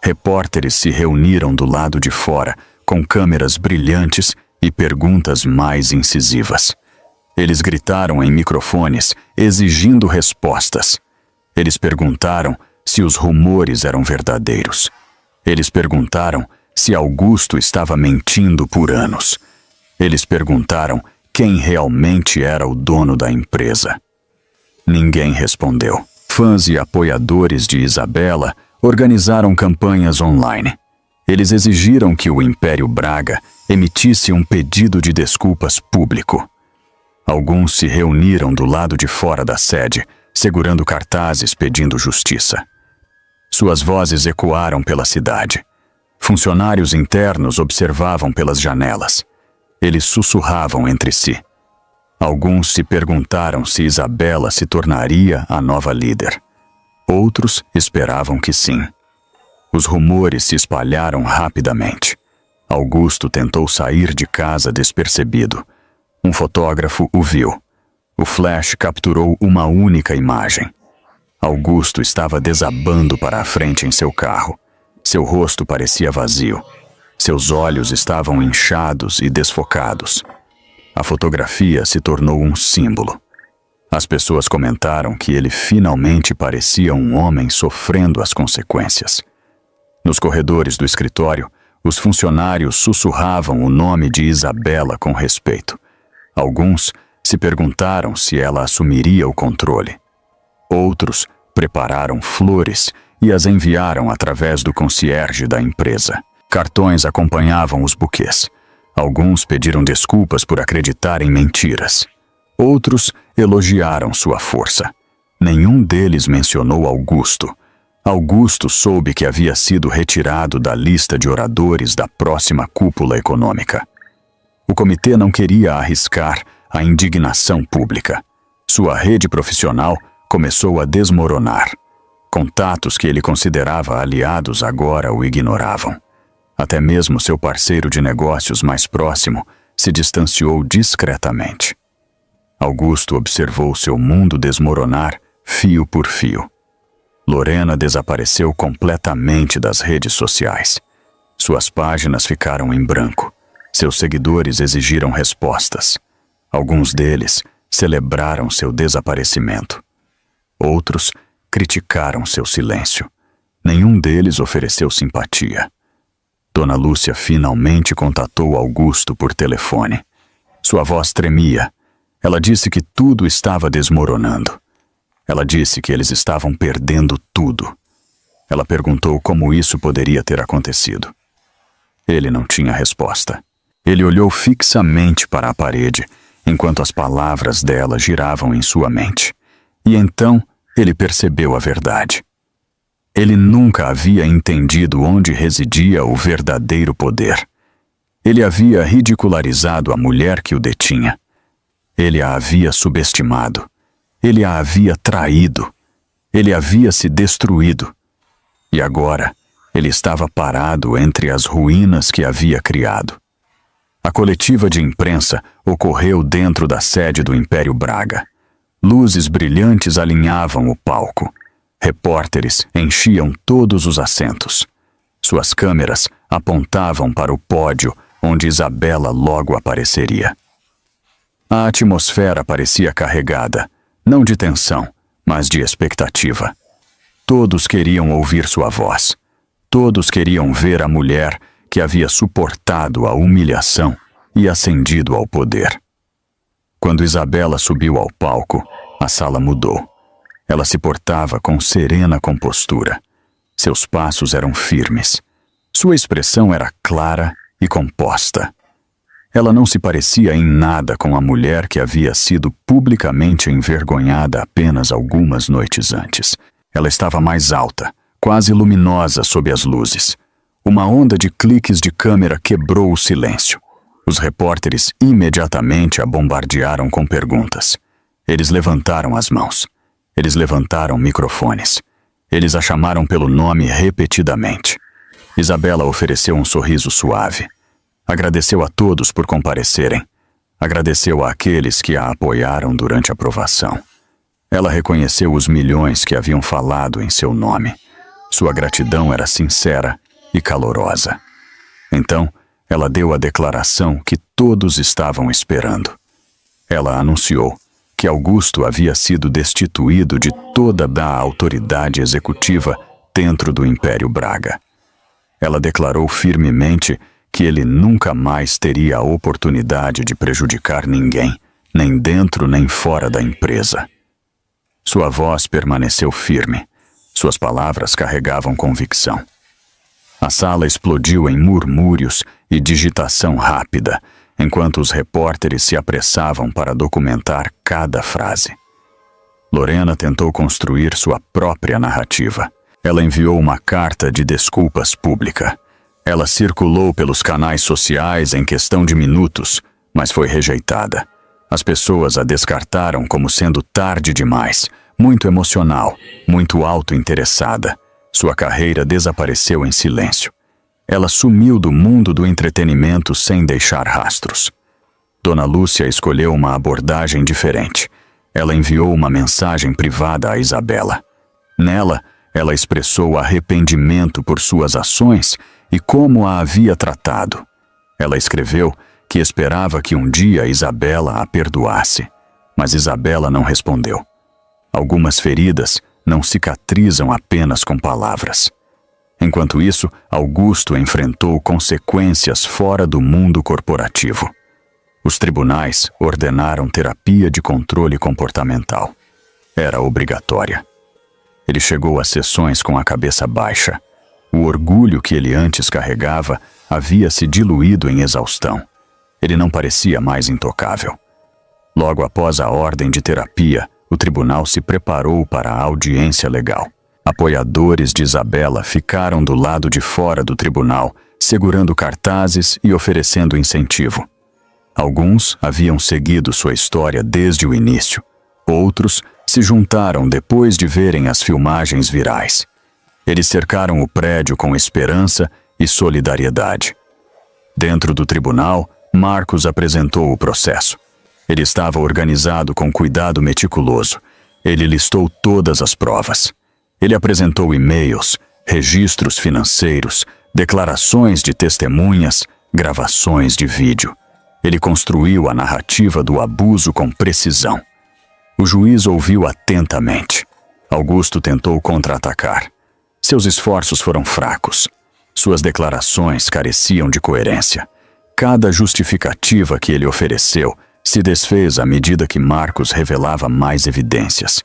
Repórteres se reuniram do lado de fora, com câmeras brilhantes e perguntas mais incisivas. Eles gritaram em microfones, exigindo respostas. Eles perguntaram se os rumores eram verdadeiros. Eles perguntaram se Augusto estava mentindo por anos. Eles perguntaram quem realmente era o dono da empresa. Ninguém respondeu. Fãs e apoiadores de Isabela organizaram campanhas online. Eles exigiram que o Império Braga emitisse um pedido de desculpas público. Alguns se reuniram do lado de fora da sede, segurando cartazes pedindo justiça. Suas vozes ecoaram pela cidade. Funcionários internos observavam pelas janelas. Eles sussurravam entre si. Alguns se perguntaram se Isabela se tornaria a nova líder. Outros esperavam que sim. Os rumores se espalharam rapidamente. Augusto tentou sair de casa despercebido. Um fotógrafo o viu. O flash capturou uma única imagem. Augusto estava desabando para a frente em seu carro. Seu rosto parecia vazio. Seus olhos estavam inchados e desfocados. A fotografia se tornou um símbolo. As pessoas comentaram que ele finalmente parecia um homem sofrendo as consequências. Nos corredores do escritório, os funcionários sussurravam o nome de Isabela com respeito. Alguns se perguntaram se ela assumiria o controle. Outros prepararam flores e as enviaram através do concierge da empresa. Cartões acompanhavam os buquês. Alguns pediram desculpas por acreditar em mentiras. Outros elogiaram sua força. Nenhum deles mencionou Augusto. Augusto soube que havia sido retirado da lista de oradores da próxima cúpula econômica. O comitê não queria arriscar a indignação pública. Sua rede profissional começou a desmoronar. Contatos que ele considerava aliados agora o ignoravam. Até mesmo seu parceiro de negócios mais próximo se distanciou discretamente. Augusto observou seu mundo desmoronar fio por fio. Lorena desapareceu completamente das redes sociais. Suas páginas ficaram em branco. Seus seguidores exigiram respostas. Alguns deles celebraram seu desaparecimento. Outros criticaram seu silêncio. Nenhum deles ofereceu simpatia. Dona Lúcia finalmente contatou Augusto por telefone. Sua voz tremia. Ela disse que tudo estava desmoronando. Ela disse que eles estavam perdendo tudo. Ela perguntou como isso poderia ter acontecido. Ele não tinha resposta. Ele olhou fixamente para a parede, enquanto as palavras dela giravam em sua mente. E então ele percebeu a verdade. Ele nunca havia entendido onde residia o verdadeiro poder. Ele havia ridicularizado a mulher que o detinha. Ele a havia subestimado. Ele a havia traído. Ele havia se destruído. E agora, ele estava parado entre as ruínas que havia criado. A coletiva de imprensa ocorreu dentro da sede do Império Braga. Luzes brilhantes alinhavam o palco. Repórteres enchiam todos os assentos. Suas câmeras apontavam para o pódio, onde Isabela logo apareceria. A atmosfera parecia carregada, não de tensão, mas de expectativa. Todos queriam ouvir sua voz. Todos queriam ver a mulher que havia suportado a humilhação e ascendido ao poder. Quando Isabela subiu ao palco, a sala mudou. Ela se portava com serena compostura. Seus passos eram firmes. Sua expressão era clara e composta. Ela não se parecia em nada com a mulher que havia sido publicamente envergonhada apenas algumas noites antes. Ela estava mais alta, quase luminosa sob as luzes. Uma onda de cliques de câmera quebrou o silêncio. Os repórteres imediatamente a bombardearam com perguntas. Eles levantaram as mãos. Eles levantaram microfones. Eles a chamaram pelo nome repetidamente. Isabela ofereceu um sorriso suave. Agradeceu a todos por comparecerem. Agradeceu àqueles que a apoiaram durante a provação. Ela reconheceu os milhões que haviam falado em seu nome. Sua gratidão era sincera e calorosa. Então, ela deu a declaração que todos estavam esperando. Ela anunciou que Augusto havia sido destituído de toda a autoridade executiva dentro do Império Braga. Ela declarou firmemente que ele nunca mais teria a oportunidade de prejudicar ninguém, nem dentro nem fora da empresa. Sua voz permaneceu firme. Suas palavras carregavam convicção. A sala explodiu em murmúrios e digitação rápida, enquanto os repórteres se apressavam para documentar cada frase. Lorena tentou construir sua própria narrativa. Ela enviou uma carta de desculpas pública. Ela circulou pelos canais sociais em questão de minutos, mas foi rejeitada. As pessoas a descartaram como sendo tarde demais, muito emocional, muito autointeressada. Sua carreira desapareceu em silêncio. Ela sumiu do mundo do entretenimento sem deixar rastros. Dona Lúcia escolheu uma abordagem diferente. Ela enviou uma mensagem privada a Isabela. Nela, ela expressou arrependimento por suas ações e como a havia tratado. Ela escreveu que esperava que um dia Isabela a perdoasse, mas Isabela não respondeu. Algumas feridas não cicatrizam apenas com palavras. Enquanto isso, Augusto enfrentou consequências fora do mundo corporativo. Os tribunais ordenaram terapia de controle comportamental. Era obrigatória. Ele chegou às sessões com a cabeça baixa. O orgulho que ele antes carregava havia se diluído em exaustão. Ele não parecia mais intocável. Logo após a ordem de terapia, o tribunal se preparou para a audiência legal. Apoiadores de Isabela ficaram do lado de fora do tribunal, segurando cartazes e oferecendo incentivo. Alguns haviam seguido sua história desde o início. Outros se juntaram depois de verem as filmagens virais. Eles cercaram o prédio com esperança e solidariedade. Dentro do tribunal, Marcos apresentou o processo. Ele estava organizado com cuidado meticuloso. Ele listou todas as provas. Ele apresentou e-mails, registros financeiros, declarações de testemunhas, gravações de vídeo. Ele construiu a narrativa do abuso com precisão. O juiz ouviu atentamente. Augusto tentou contra-atacar. Seus esforços foram fracos. Suas declarações careciam de coerência. Cada justificativa que ele ofereceu se desfez à medida que Marcos revelava mais evidências.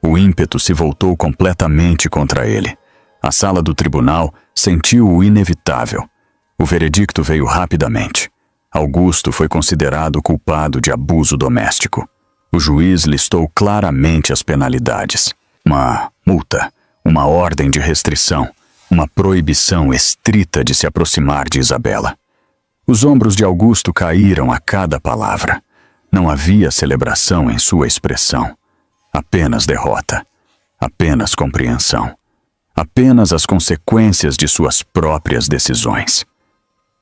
O ímpeto se voltou completamente contra ele. A sala do tribunal sentiu o inevitável. O veredicto veio rapidamente. Augusto foi considerado culpado de abuso doméstico. O juiz listou claramente as penalidades. Uma multa, uma ordem de restrição, uma proibição estrita de se aproximar de Isabela. Os ombros de Augusto caíram a cada palavra. Não havia celebração em sua expressão. Apenas derrota. Apenas compreensão. Apenas as consequências de suas próprias decisões.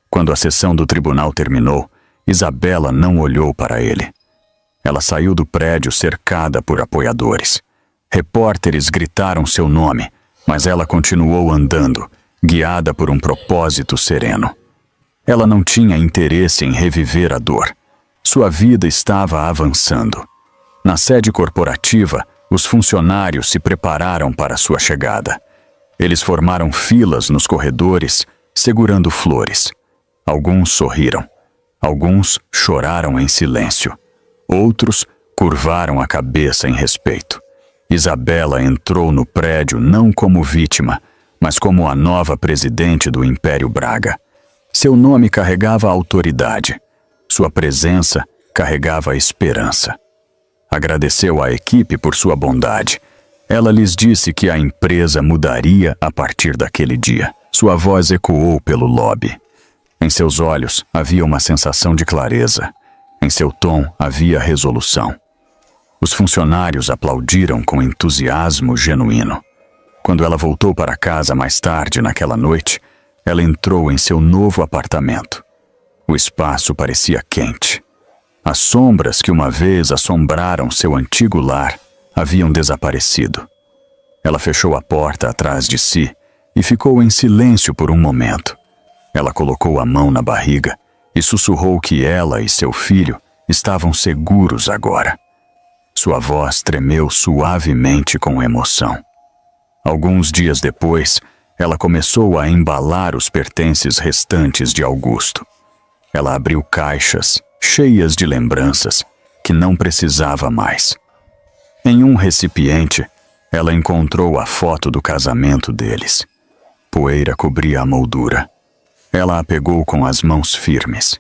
Quando a sessão do tribunal terminou, Isabela não olhou para ele. Ela saiu do prédio cercada por apoiadores. Repórteres gritaram seu nome, mas ela continuou andando, guiada por um propósito sereno. Ela não tinha interesse em reviver a dor. Sua vida estava avançando. Na sede corporativa, os funcionários se prepararam para sua chegada. Eles formaram filas nos corredores, segurando flores. Alguns sorriram. Alguns choraram em silêncio. Outros curvaram a cabeça em respeito. Isabela entrou no prédio não como vítima, mas como a nova presidente do Império Braga. Seu nome carregava autoridade. Sua presença carregava esperança. Agradeceu à equipe por sua bondade. Ela lhes disse que a empresa mudaria a partir daquele dia. Sua voz ecoou pelo lobby. Em seus olhos havia uma sensação de clareza. Em seu tom havia resolução. Os funcionários aplaudiram com entusiasmo genuíno. Quando ela voltou para casa mais tarde naquela noite, ela entrou em seu novo apartamento. O espaço parecia quente. As sombras que uma vez assombraram seu antigo lar haviam desaparecido. Ela fechou a porta atrás de si e ficou em silêncio por um momento. Ela colocou a mão na barriga e sussurrou que ela e seu filho estavam seguros agora. Sua voz tremeu suavemente com emoção. Alguns dias depois, ela começou a embalar os pertences restantes de Augusto. Ela abriu caixas cheias de lembranças que não precisava mais. Em um recipiente, ela encontrou a foto do casamento deles. Poeira cobria a moldura. Ela a pegou com as mãos firmes.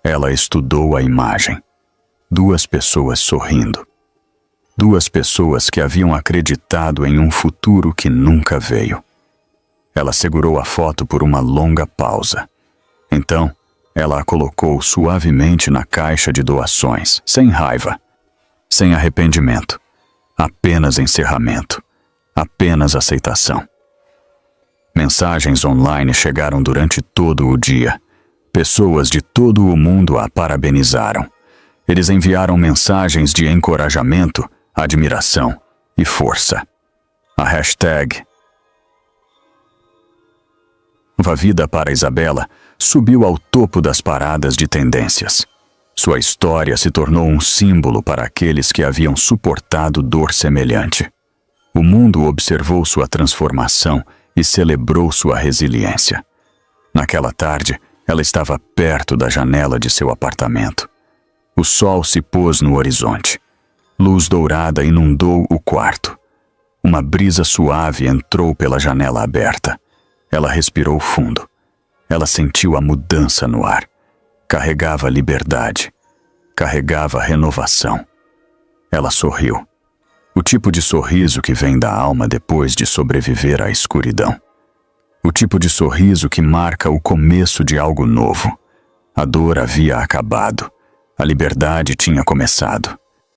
Ela estudou a imagem. 2 pessoas sorrindo. 2 pessoas que haviam acreditado em um futuro que nunca veio. Ela segurou a foto por uma longa pausa. Então, ela a colocou suavemente na caixa de doações, sem raiva, sem arrependimento, apenas encerramento, apenas aceitação. Mensagens online chegaram durante todo o dia. Pessoas de todo o mundo a parabenizaram. Eles enviaram mensagens de encorajamento, admiração e força. A hashtag Nova Vida para Isabela subiu ao topo das paradas de tendências. Sua história se tornou um símbolo para aqueles que haviam suportado dor semelhante. O mundo observou sua transformação e celebrou sua resiliência. Naquela tarde, ela estava perto da janela de seu apartamento. O sol se pôs no horizonte. Luz dourada inundou o quarto. Uma brisa suave entrou pela janela aberta. Ela respirou fundo. Ela sentiu a mudança no ar. Carregava liberdade. Carregava renovação. Ela sorriu. O tipo de sorriso que vem da alma depois de sobreviver à escuridão. O tipo de sorriso que marca o começo de algo novo. A dor havia acabado. A liberdade tinha começado.